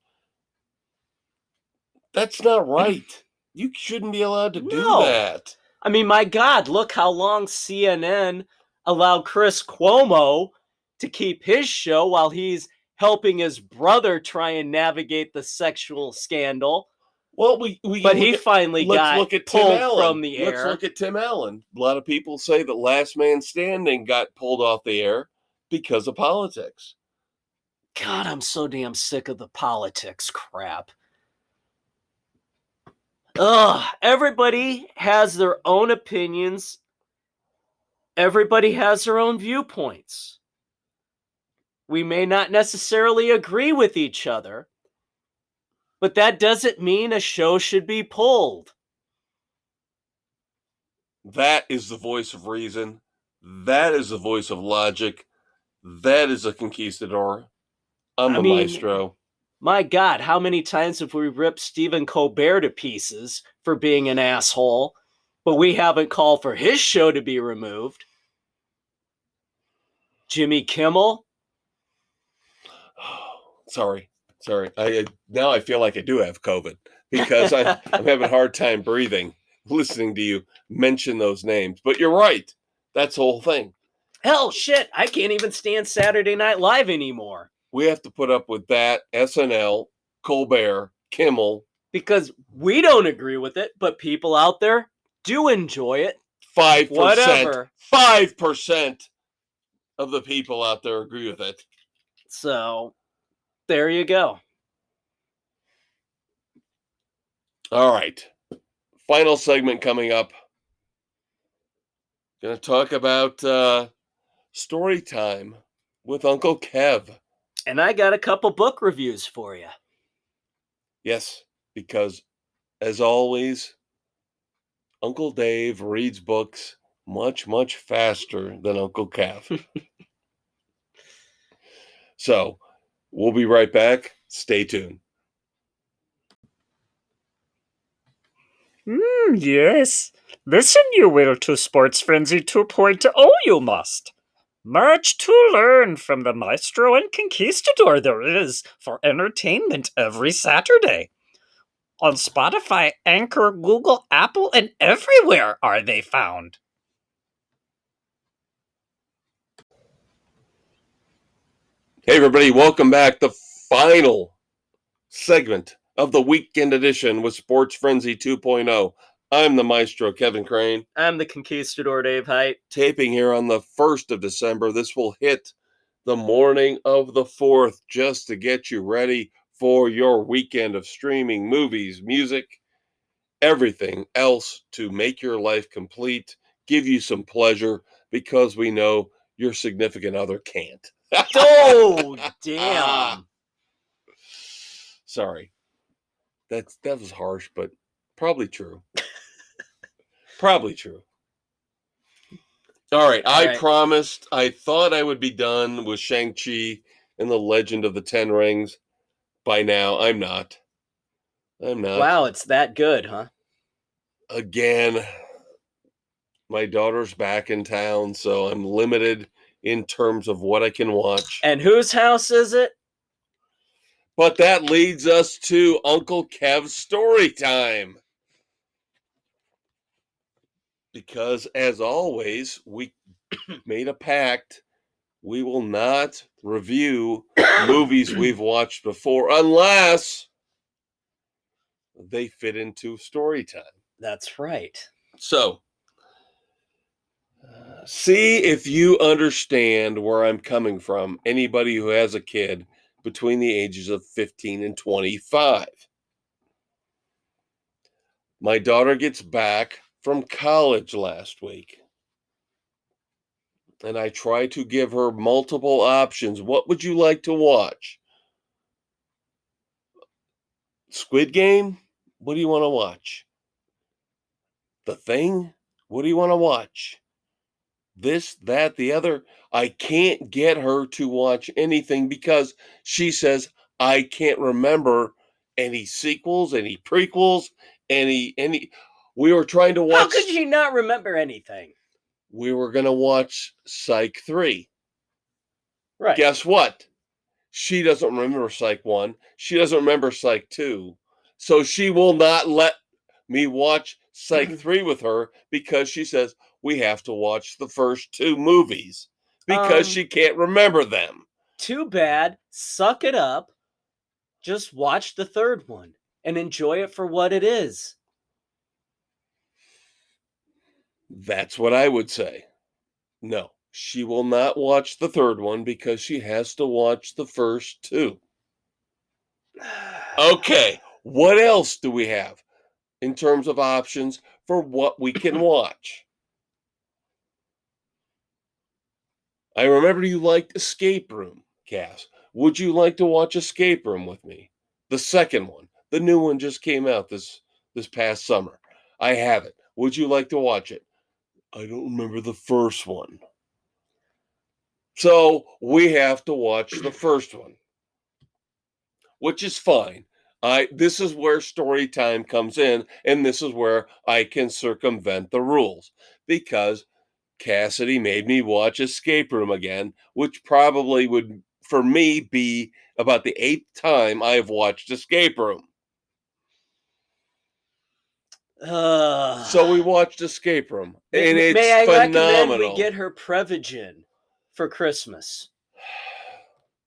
That's not right. You shouldn't be allowed to do that. I mean, my God, look how long CNN allowed Chris Cuomo to keep his show while he's helping his brother try and navigate the sexual scandal. Well, but he finally got pulled from the air. Let's look at Tim Allen. A lot of people say that Last Man Standing got pulled off the air because of politics. God, I'm so damn sick of the politics crap. Ugh, everybody has their own opinions. Everybody has their own viewpoints. We may not necessarily agree with each other, but that doesn't mean a show should be pulled. That is the voice of reason. That is the voice of logic. That is a conquistador. I'm the maestro. My God, how many times have we ripped Stephen Colbert to pieces for being an asshole, but we haven't called for his show to be removed? Jimmy Kimmel? Sorry. Now I feel like I do have COVID because I'm having a hard time breathing listening to you mention those names. But you're right. That's the whole thing. Hell, shit, I can't even stand Saturday Night Live anymore. We have to put up with that, SNL, Colbert, Kimmel. Because we don't agree with it, but people out there do enjoy it. 5%. Whatever. 5% of the people out there agree with it. So, there you go. All right. Final segment coming up. Going to talk about story time with Uncle Kev. And I got a couple book reviews for you. Yes, because as always, Uncle Dave reads books much, much faster than Uncle Kev. So, we'll be right back. Stay tuned. Yes. Listen, you will, to Sports Frenzy 2.0, you must. Much to learn from the maestro and conquistador there is for entertainment every Saturday. On Spotify, Anchor, Google, Apple, and everywhere are they found. Hey, everybody, welcome back. The final segment of the weekend edition with Sports Frenzy 2.0. I'm the maestro, Kevin Crane. I'm the conquistador, Dave Height. Taping here on the 1st of December. This will hit the morning of the 4th just to get you ready for your weekend of streaming, movies, music, everything else to make your life complete, give you some pleasure, because we know your significant other can't. Oh, damn. Sorry. That was harsh, but probably true. Probably true. All right. I promised, I thought I would be done with Shang-Chi and the Legend of the Ten Rings by now. I'm not. Wow, it's that good, huh? Again, my daughter's back in town, so I'm limited in terms of what I can watch. And whose house is it? But that leads us to Uncle Kev's story time. Because, as always, we made a pact. We will not review movies we've watched before unless they fit into story time. That's right. So, see if you understand where I'm coming from. Anybody who has a kid between the ages of 15 and 25. My daughter gets back from college last week. And I try to give her multiple options. What would you like to watch? Squid Game? What do you want to watch? The Thing? What do you want to watch? This, that, the other. I can't get her to watch anything because she says I can't remember any sequels, any prequels, any. We were trying to watch. How could you not remember anything? We were going to watch Psych 3. Right. Guess what? She doesn't remember Psych 1. She doesn't remember Psych 2. So she will not let me watch Psych 3 with her because she says we have to watch the first 2 movies because she can't remember them. Too bad. Suck it up. Just watch the third one and enjoy it for what it is. That's what I would say. No, she will not watch the third one because she has to watch the first 2. Okay, what else do we have in terms of options for what we can watch? I remember you liked Escape Room, Cass. Would you like to watch Escape Room with me? The second one. The new one just came out this past summer. I have it. Would you like to watch it? I don't remember the first one. So we have to watch the first one, which is fine. This is where story time comes in, and this is where I can circumvent the rules because Cassidy made me watch Escape Room again, which probably would, for me, be about the 8th time I've watched Escape Room. So we watched Escape Room, and it's May I phenomenal. recommend we get her Prevagen for Christmas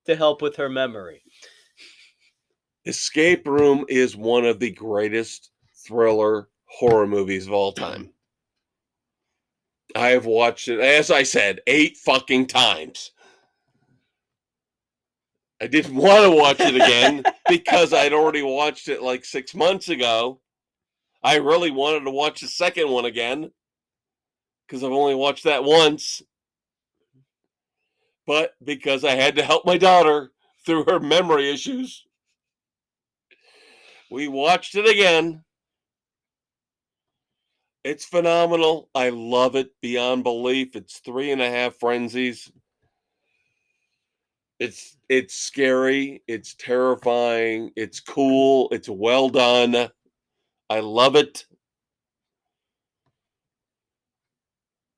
to help with her memory. Escape Room is one of the greatest thriller horror movies of all time. I have watched it, as I said, 8 fucking times. I didn't want to watch it again because I'd already watched it like 6 months ago. I really wanted to watch the second one again because I've only watched that once. But because I had to help my daughter through her memory issues, we watched it again. It's phenomenal. I love it beyond belief. It's 3.5 frenzies. It's scary. It's terrifying. It's cool. It's well done. I love it.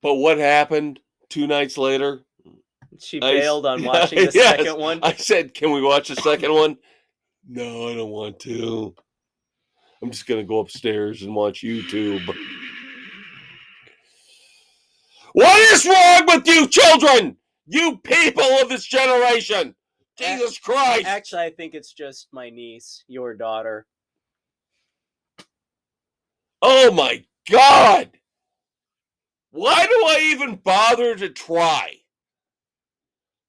But what happened 2 nights later? She bailed on watching the second one. I said, can we watch the second one? No, I don't want to. I'm just going to go upstairs and watch YouTube. What is wrong with you children? You people of this generation. Jesus Christ. Actually, I think it's just my niece, your daughter. Oh my God. Why do I even bother to try?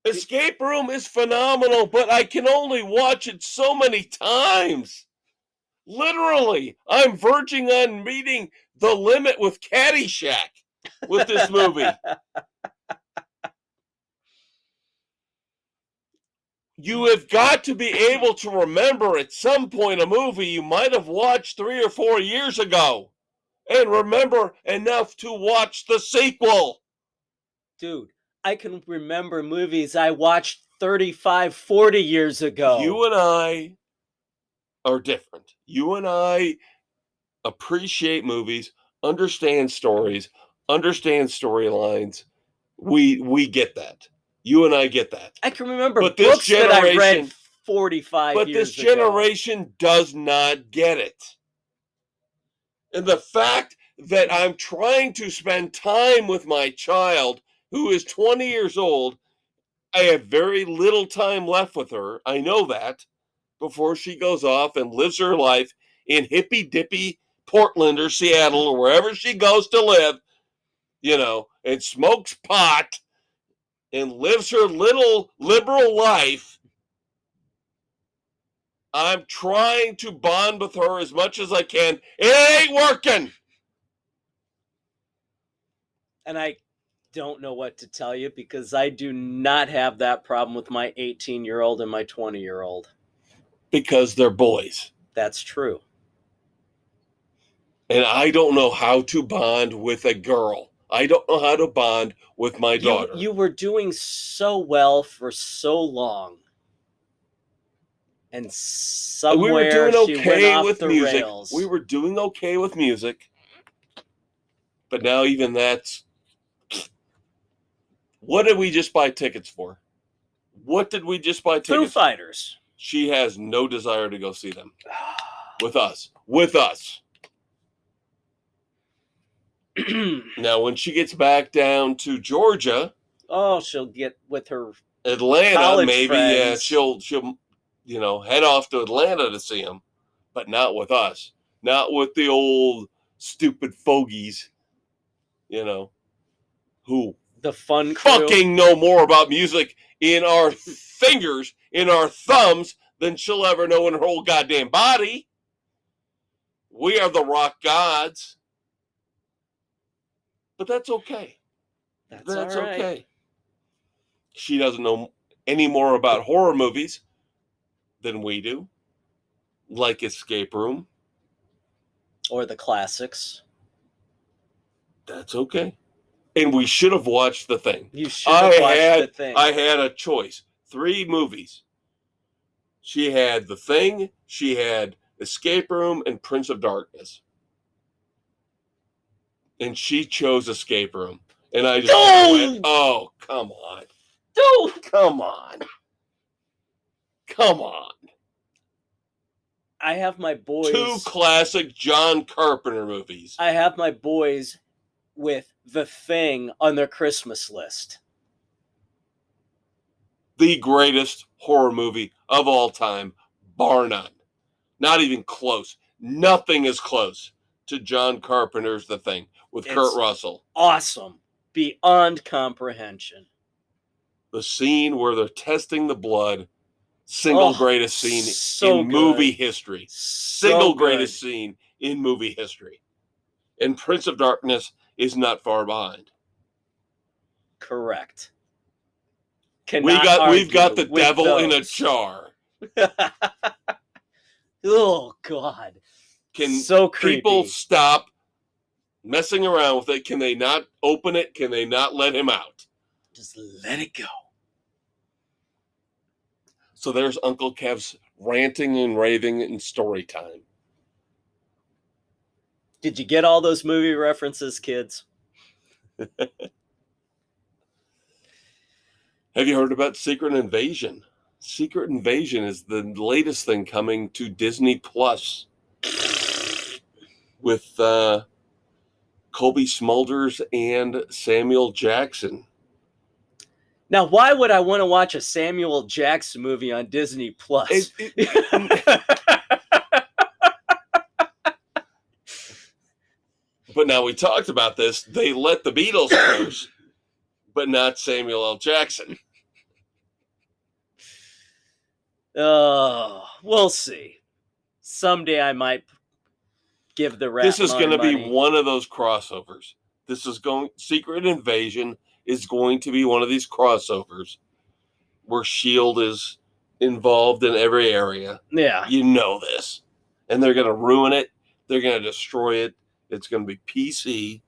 Escape Room is phenomenal, but I can only watch it so many times. Literally, I'm verging on meeting the limit with Caddyshack with this movie. You have got to be able to remember at some point a movie you might have watched 3 or 4 years ago and remember enough to watch the sequel. Dude, I can remember movies I watched 35, 40 years ago. You and I are different. You and I appreciate movies, understand stories, understand storylines. We get that. You and I get that. I can remember books that I read 45 years ago. But this generation does not get it. And the fact that I'm trying to spend time with my child, who is 20 years old, I have very little time left with her. I know that. Before she goes off and lives her life in hippy-dippy Portland or Seattle or wherever she goes to live, and smokes pot and lives her little liberal life, I'm trying to bond with her as much as I can. It ain't working. And I don't know what to tell you because I do not have that problem with my 18-year-old and my 20-year-old. Because they're boys. That's true. And I don't know how to bond with a girl. I don't know how to bond with my daughter. You were doing so well for so long. And somewhere we were doing okay she went off with the music. rails. We were doing okay with music. But now even that's... What did we just buy tickets for? What did we just buy tickets Foo Fighters. She has no desire to go see them. With us. With us. Now, when she gets back down to Georgia... Oh, she'll get with her Atlanta, maybe. friends. Yeah, she'll head off to Atlanta to see him. But not with us. Not with the old stupid fogies, who the fun crew. Fucking know more about music in our fingers, in our thumbs, than she'll ever know in her whole goddamn body. We are the rock gods. But that's okay. That's all right. Okay. She doesn't know any more about horror movies than we do. Like Escape Room. Or the classics. That's okay. And we should have watched The Thing. You should have watched The Thing. I had a choice. 3 movies. She had The Thing, she had Escape Room, and Prince of Darkness. And she chose Escape Room. And I just went, oh, come on. Dude! Come on. Come on. I have my boys. 2 classic John Carpenter movies. I have my boys with The Thing on their Christmas list. The greatest horror movie of all time, bar none. Not even close. Nothing is close to John Carpenter's The Thing with Kurt Russell. Awesome. Beyond comprehension. The scene where they're testing the blood, single greatest scene in movie history. Single greatest scene in movie history. And Prince of Darkness is not far behind. Correct. We've got the devil in a jar. Oh, God. Can so creepy. People stop messing around with it? Can they not open it? Can they not let him out? Just let it go. So there's Uncle Kev's ranting and raving in story time. Did you get all those movie references, kids? Have you heard about Secret Invasion? Secret Invasion is the latest thing coming to Disney Plus with Colby Smulders and Samuel Jackson. Now, why would I want to watch a Samuel Jackson movie on Disney Plus? But now we talked about this. They let the Beatles first, but not Samuel L. Jackson. Oh, we'll see. Someday I might give the rap. This is going to be money. one of those crossovers. Secret Invasion is going to be one of these crossovers where S.H.I.E.L.D. is involved in every area. Yeah. You know this. And they're going to ruin it. They're going to destroy it. It's going to be PC.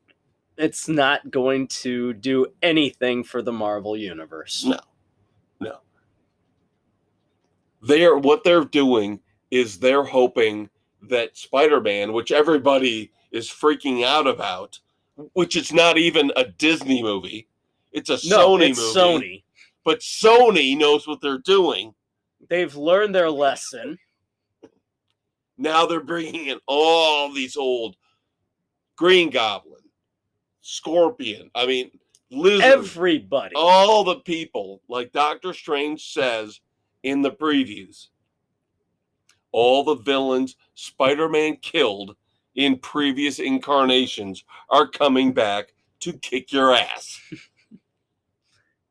It's not going to do anything for the Marvel Universe. No. What they're doing is they're hoping that Spider-Man, which everybody is freaking out about, which it's not even a Disney movie. It's a Sony movie. Sony. But Sony knows what they're doing. They've learned their lesson. Now they're bringing in all these old Green Goblin, Scorpion, Lizard. Everybody. All the people, like Doctor Strange says in the previews, all the villains Spider-Man killed in previous incarnations are coming back to kick your ass.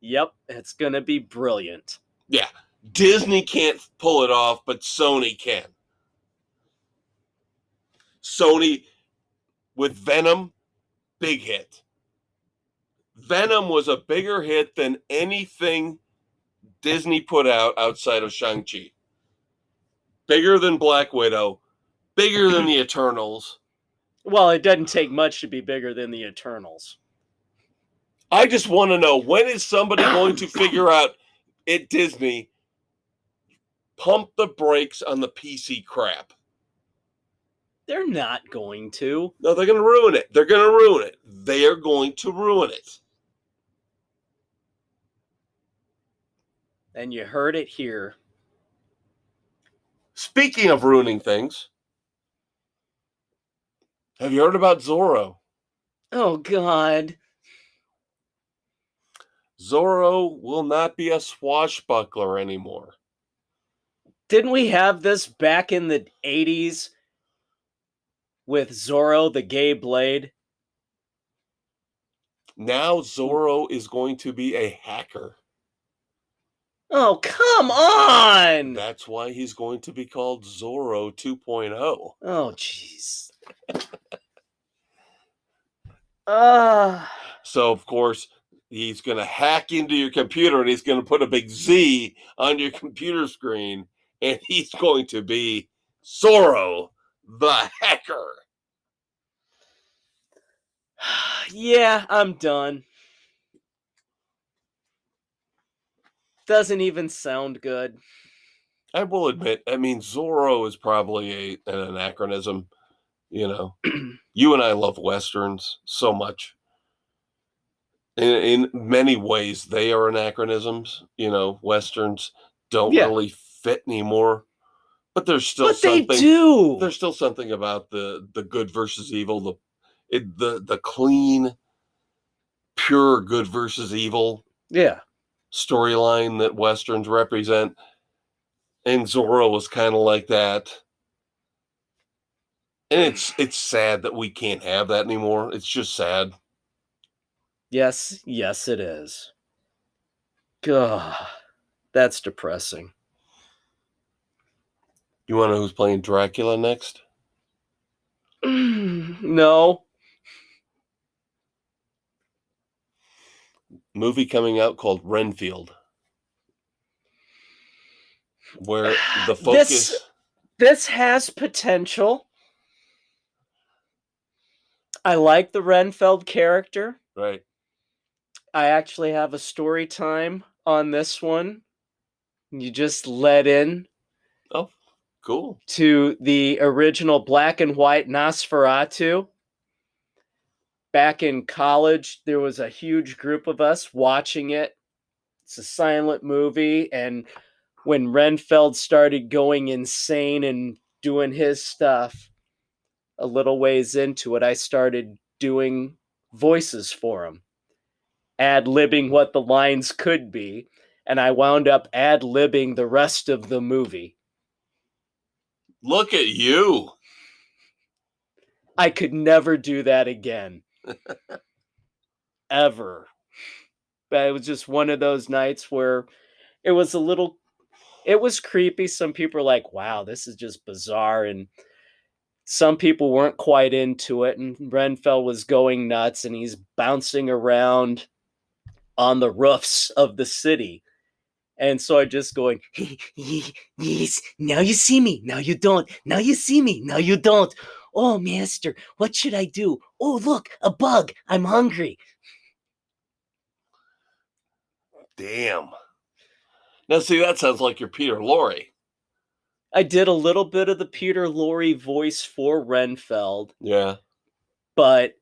Yep, it's going to be brilliant. Yeah, Disney can't pull it off, but Sony can. Sony with Venom, big hit. Venom was a bigger hit than anything Disney put out outside of Shang-Chi. Bigger than Black Widow, bigger than the Eternals. Well, it doesn't take much to be bigger than the Eternals. I just want to know, when is somebody going to figure out at Disney, pump the brakes on the PC crap? They're not going to. No, they're going to ruin it. They're going to ruin it. They are going to ruin it. And you heard it here. Speaking of ruining things, have you heard about Zorro? Oh, God. Zorro will not be a swashbuckler anymore. Didn't we have this back in the 80s with Zorro the Gay Blade? Now Zorro is going to be a hacker. Oh, come on! That's why he's going to be called Zorro 2.0. Oh, jeez. So, of course, he's going to hack into your computer and he's going to put a big Z on your computer screen, and he's going to be Zorro the hacker. Yeah, I'm done. Doesn't even sound good. I will admit, I mean, Zorro is probably an anachronism. You know, you and I love Westerns so much. In many ways, they are anachronisms. You know, Westerns don't really fit anymore. But there's still something. They do. There's still something about the good versus evil, the clean, pure good versus evil. Yeah. Storyline that Westerns represent. And Zorro was kind of like that. And it's sad that we can't have that anymore. It's just sad. Yes, it is. God, that's depressing. You want to know who's playing Dracula next? No. Movie coming out called Renfield, where the focus... This has potential. I like the Renfield character. Right. I actually have a story time on this one. You just let in. Oh, cool. To the original black and white Nosferatu. Back in college, there was a huge group of us watching it. It's a silent movie, and when Renfield started going insane and doing his stuff, a little ways into it, I started doing voices for him, ad-libbing what the lines could be, and I wound up ad-libbing the rest of the movie. Look at you. I could never do that again. Ever. But it was just one of those nights where it was creepy. Some people were like, wow, this is just bizarre. And some people weren't quite into it. And Renfell was going nuts and he's bouncing around on the roofs of the city. And so I just going, yes, now you see me, now you don't. Now you see me, now you don't. Oh, master, what should I do? Oh, look, a bug. I'm hungry. Damn. Now, see, that sounds like you're Peter Lorre. I did a little bit of the Peter Lorre voice for Renfeld. Yeah. But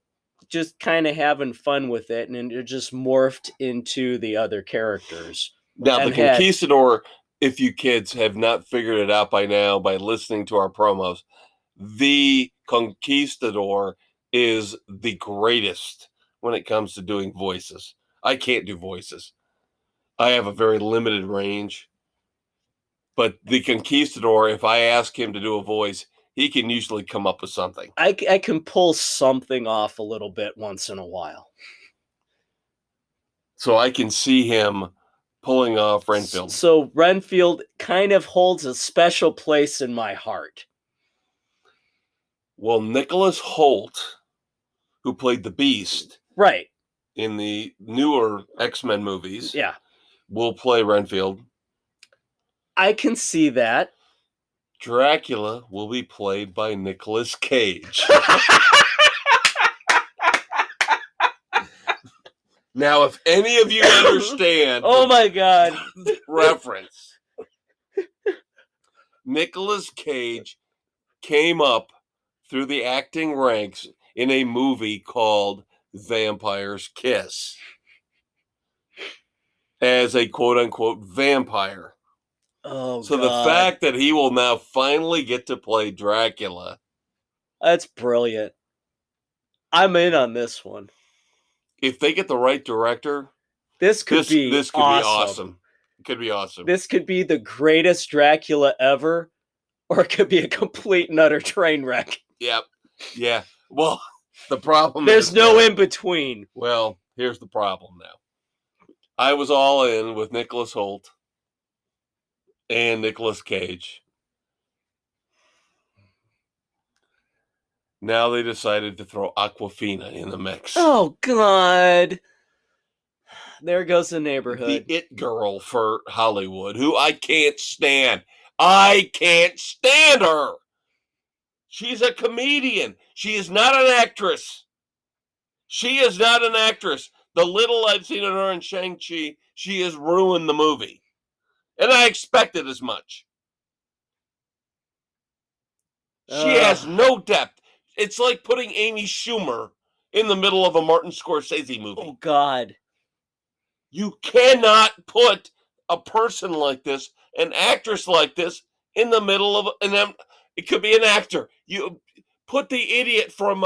just kind of having fun with it, and it just morphed into the other characters. Now, the Conquistador, if you kids have not figured it out by now by listening to our promos, the Conquistador is the greatest when it comes to doing voices. I can't do voices. I have a very limited range. But the Conquistador, if I ask him to do a voice, he can usually come up with something. I can pull something off a little bit once in a while. So I can see him pulling off Renfield. So Renfield kind of holds a special place in my heart. Well, Nicholas Hoult, who played the Beast Right. in the newer X-Men movies, Yeah. will play Renfield. I can see that. Dracula will be played by Nicolas Cage. Now, if any of you understand Oh my God. the reference, Nicolas Cage came up through the acting ranks in a movie called Vampire's Kiss as a quote-unquote vampire. Oh, so God. the fact that he will now finally get to play Dracula. That's brilliant. I'm in on this one. If they get the right director, This could be be awesome. It could be awesome. This could be the greatest Dracula ever, or it could be a complete and utter train wreck. Yep. Yeah. Well, the problem There's is no that, in between. Well, here's the problem now. I was all in with Nicholas Hoult and Nicolas Cage. Now they decided to throw Aquafina in the mix. Oh, God. There goes the neighborhood. The it girl for Hollywood, who I can't stand. I can't stand her. She's a comedian. She is not an actress. She is not an actress. The little I've seen of her in Shang-Chi, she has ruined the movie. And I expected as much. She has no depth. It's like putting Amy Schumer in the middle of a Martin Scorsese movie. Oh, God. You cannot put a person like this, an actress like this, in the middle of it could be an actor. You put the idiot from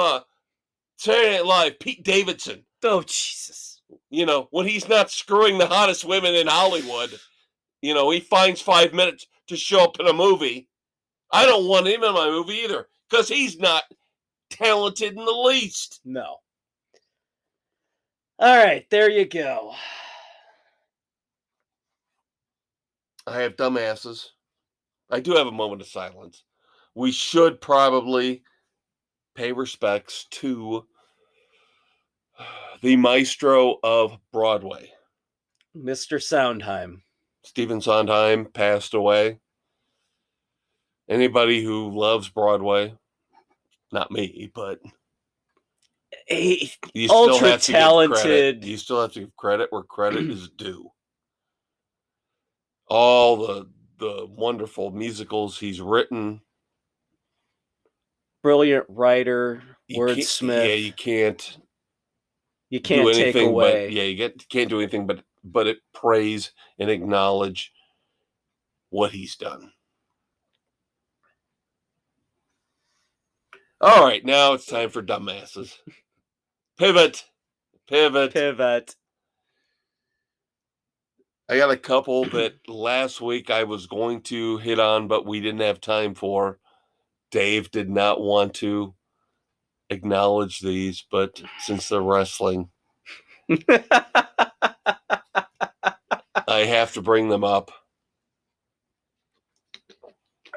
Saturday Night Live, Pete Davidson. Oh, Jesus. You know, when he's not screwing the hottest women in Hollywood, you know, he finds 5 minutes to show up in a movie. I don't want him in my movie either, because he's not talented in the least. No. All right, there you go. I have dumbasses. I do have a moment of silence. We should probably pay respects to the maestro of Broadway. Mr. Sondheim. Stephen Sondheim passed away. Anybody who loves Broadway, not me, but you ultra talented. You still have to give credit where credit is due. All the wonderful musicals he's written. Brilliant writer, wordsmith. Yeah, you can't do anything take away. Can't do anything but it praise and acknowledge what he's done. All right, now it's time for dumbasses. Pivot. I got a couple that last week I was going to hit on, but we didn't have time for. Dave did not want to acknowledge these, but since they're wrestling, I have to bring them up.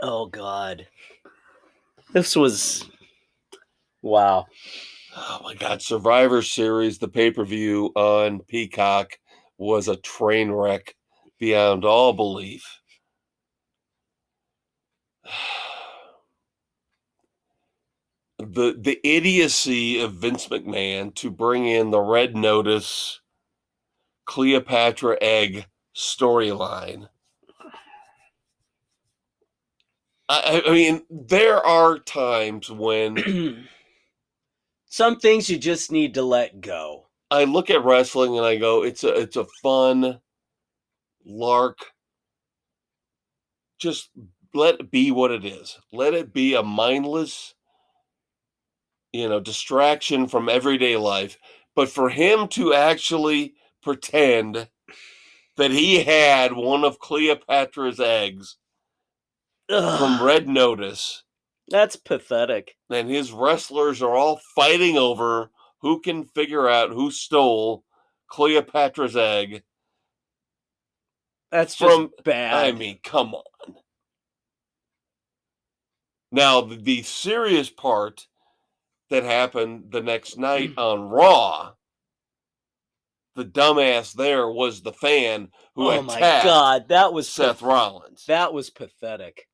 Oh, God. This was... Wow. Oh, my God. Survivor Series, the pay-per-view on Peacock, was a train wreck beyond all belief. The idiocy of Vince McMahon to bring in the Red Notice Cleopatra Egg storyline. I mean, there are times when some things you just need to let go. I look at wrestling and I go, it's a fun lark. Just let it be what it is. Let it be a mindless, distraction from everyday life. But for him to actually pretend that he had one of Cleopatra's eggs from Red Notice. That's pathetic. And his wrestlers are all fighting over who can figure out who stole Cleopatra's egg. That's just bad. I mean, come on. Now, the serious part that happened the next night on Raw, the dumbass there was the fan who Oh my attacked God, that was Seth Rollins. That was pathetic.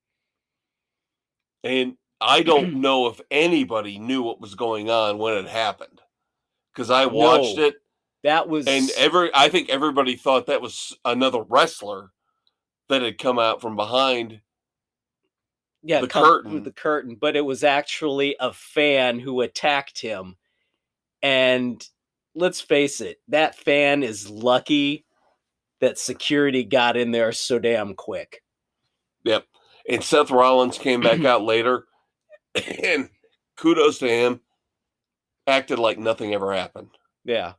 And I don't know if anybody knew what was going on when it happened, because I watched it. That was, and I think everybody thought that was another wrestler that had come out from behind the curtain. The curtain, but it was actually a fan who attacked him. And let's face it, that fan is lucky that security got in there so damn quick. Yep. And Seth Rollins came back out later, and kudos to him, acted like nothing ever happened. Yeah.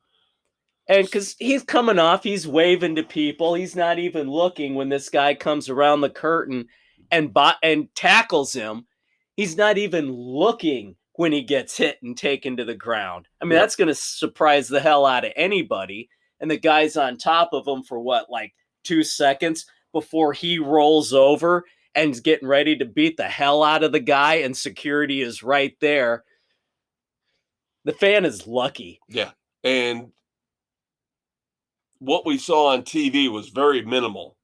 And because he's coming off, he's waving to people. He's not even looking when this guy comes around the curtain and tackles him. He's not even looking when he gets hit and taken to the ground. I mean, that's going to surprise the hell out of anybody. And the guy's on top of him for what, like 2 seconds before he rolls over and is getting ready to beat the hell out of the guy, and security is right there. The fan is lucky. Yeah. And what we saw on TV was very minimal.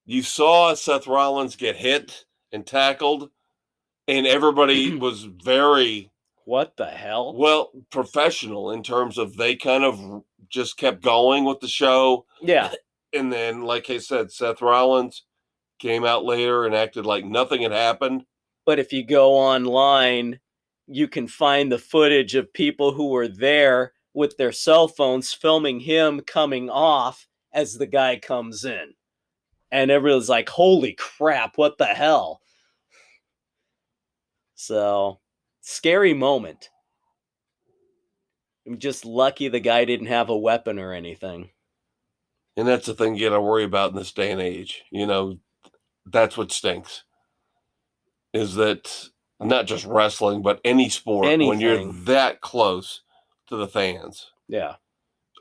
You saw Seth Rollins get hit and tackled, and everybody was very, what the hell? Well, professional in terms of they kind of just kept going with the show. Yeah. And then, like I said, Seth Rollins came out later and acted like nothing had happened. But if you go online, you can find the footage of people who were there with their cell phones filming him coming off as the guy comes in. And everyone's like, holy crap, what the hell? So, scary moment. I'm just lucky the guy didn't have a weapon or anything. And that's the thing you got to worry about in this day and age. You know, that's what stinks. Is that not just wrestling, but any sport, when you're that close to the fans. Yeah.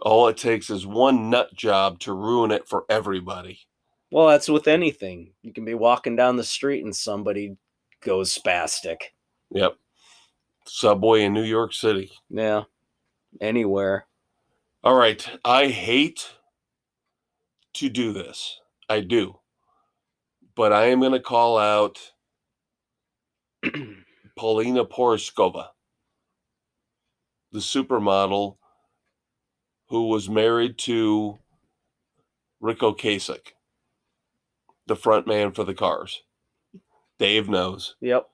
All it takes is one nut job to ruin it for everybody. Well, that's with anything. You can be walking down the street and somebody goes spastic. Yep. Subway in New York City. Yeah. Anywhere. All right. I hate to do this. I do. But I am going to call out Paulina Poroskova, the supermodel who was married to Rico Kasich, the front man for the Cars. Dave knows. Yep.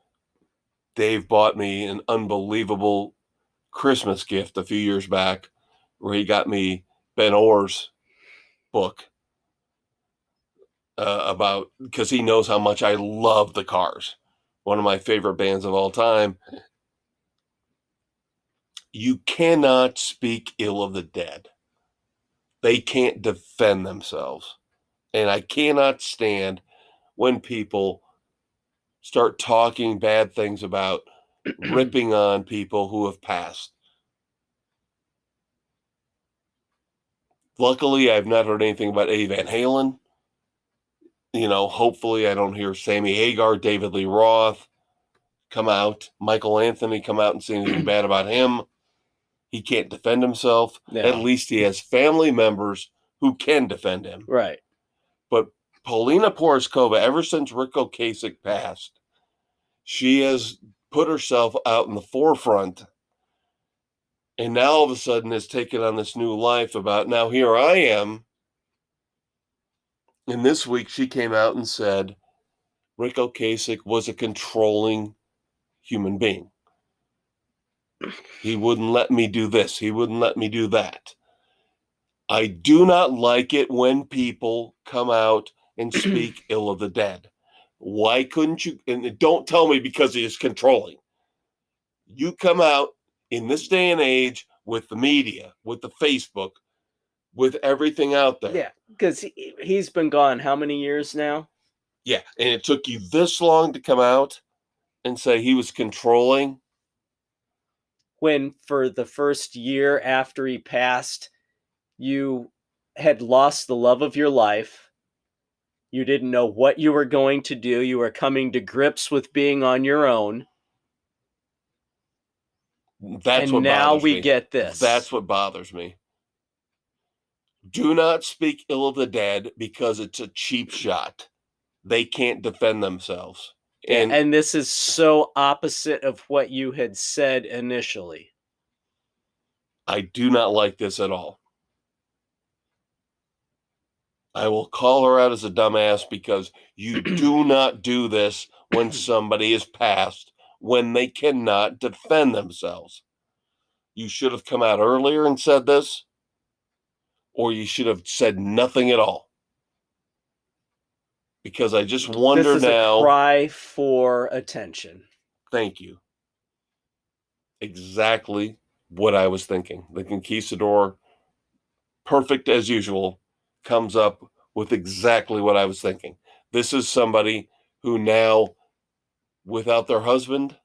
Dave bought me an unbelievable Christmas gift a few years back where he got me Ben Orr's book about, because he knows how much I love the Cars. One of my favorite bands of all time. You cannot speak ill of the dead. They can't defend themselves. And I cannot stand when people start talking bad things about ripping on people who have passed. Luckily, I've not heard anything about Eddie Van Halen. You know, hopefully I don't hear Sammy Hagar, David Lee Roth come out, Michael Anthony come out and say anything bad about him. He can't defend himself. Yeah. At least he has family members who can defend him. Right. But Paulina Poroskova, ever since Rico Kasich passed, she has put herself out in the forefront, and now all of a sudden has taken on this new life about, now here I am. And this week she came out and said Rico Kasich was a controlling human being. He wouldn't let me do this. He wouldn't let me do that. I do not like it when people come out and speak ill of the dead. Why couldn't you? And don't tell me because he is controlling. You come out in this day and age with the media, with the Facebook, with everything out there. Yeah, because he's been gone how many years now? Yeah, and it took you this long to come out and say he was controlling. When for the first year after he passed, you had lost the love of your life. You didn't know what you were going to do. You were coming to grips with being on your own. That's And what now bothers we me. get this. That's what bothers me. Do not speak ill of the dead because it's a cheap shot. They can't defend themselves. And this is so opposite of what you had said initially. I do not like this at all. I will call her out as a dumbass because you do not do this when somebody is passed, when they cannot defend themselves. You should have come out earlier and said this, or you should have said nothing at all. Because I just wonder this is now. A cry for attention. Thank you. Exactly what I was thinking. The Conquistador, perfect as usual, comes up with exactly what I was thinking. This is somebody who now, without their husband,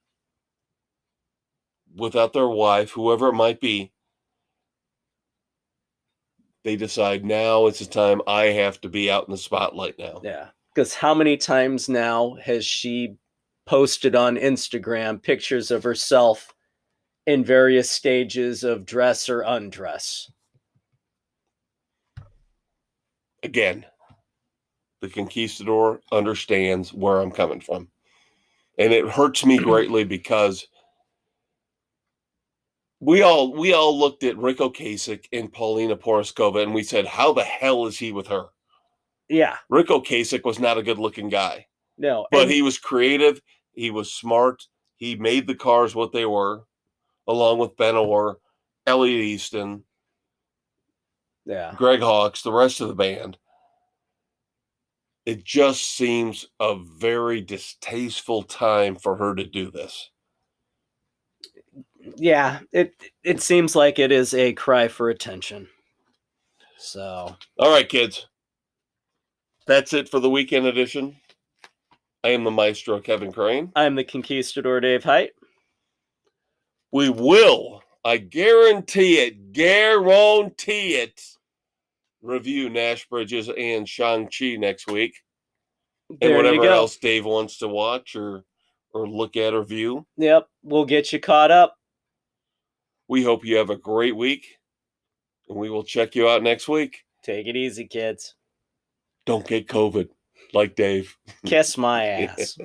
without their wife, whoever it might be, they decide now it's the time I have to be out in the spotlight now. Yeah. Because how many times now has she posted on Instagram pictures of herself in various stages of dress or undress? Again, the Conquistador understands where I'm coming from. And it hurts me greatly because we all looked at Rick Ocasek and Paulina Poroskova and we said, how the hell is he with her? Yeah. Rick Ocasek was not a good-looking guy. No. But he was creative. He was smart. He made the cars what they were, along with Ben Orr, Elliot Easton, Greg Hawkes, the rest of the band. It just seems a very distasteful time for her to do this. Yeah, it seems like it is a cry for attention. So, all right, kids. That's it for the weekend edition. I am the maestro, Kevin Crane. I'm the Conquistador, Dave Height. We will, I guarantee it, review Nash Bridges and Shang-Chi next week. And whatever else Dave wants to watch or look at or view. Yep, we'll get you caught up. We hope you have a great week, and we will check you out next week. Take it easy, kids. Don't get COVID like Dave. Kiss my ass.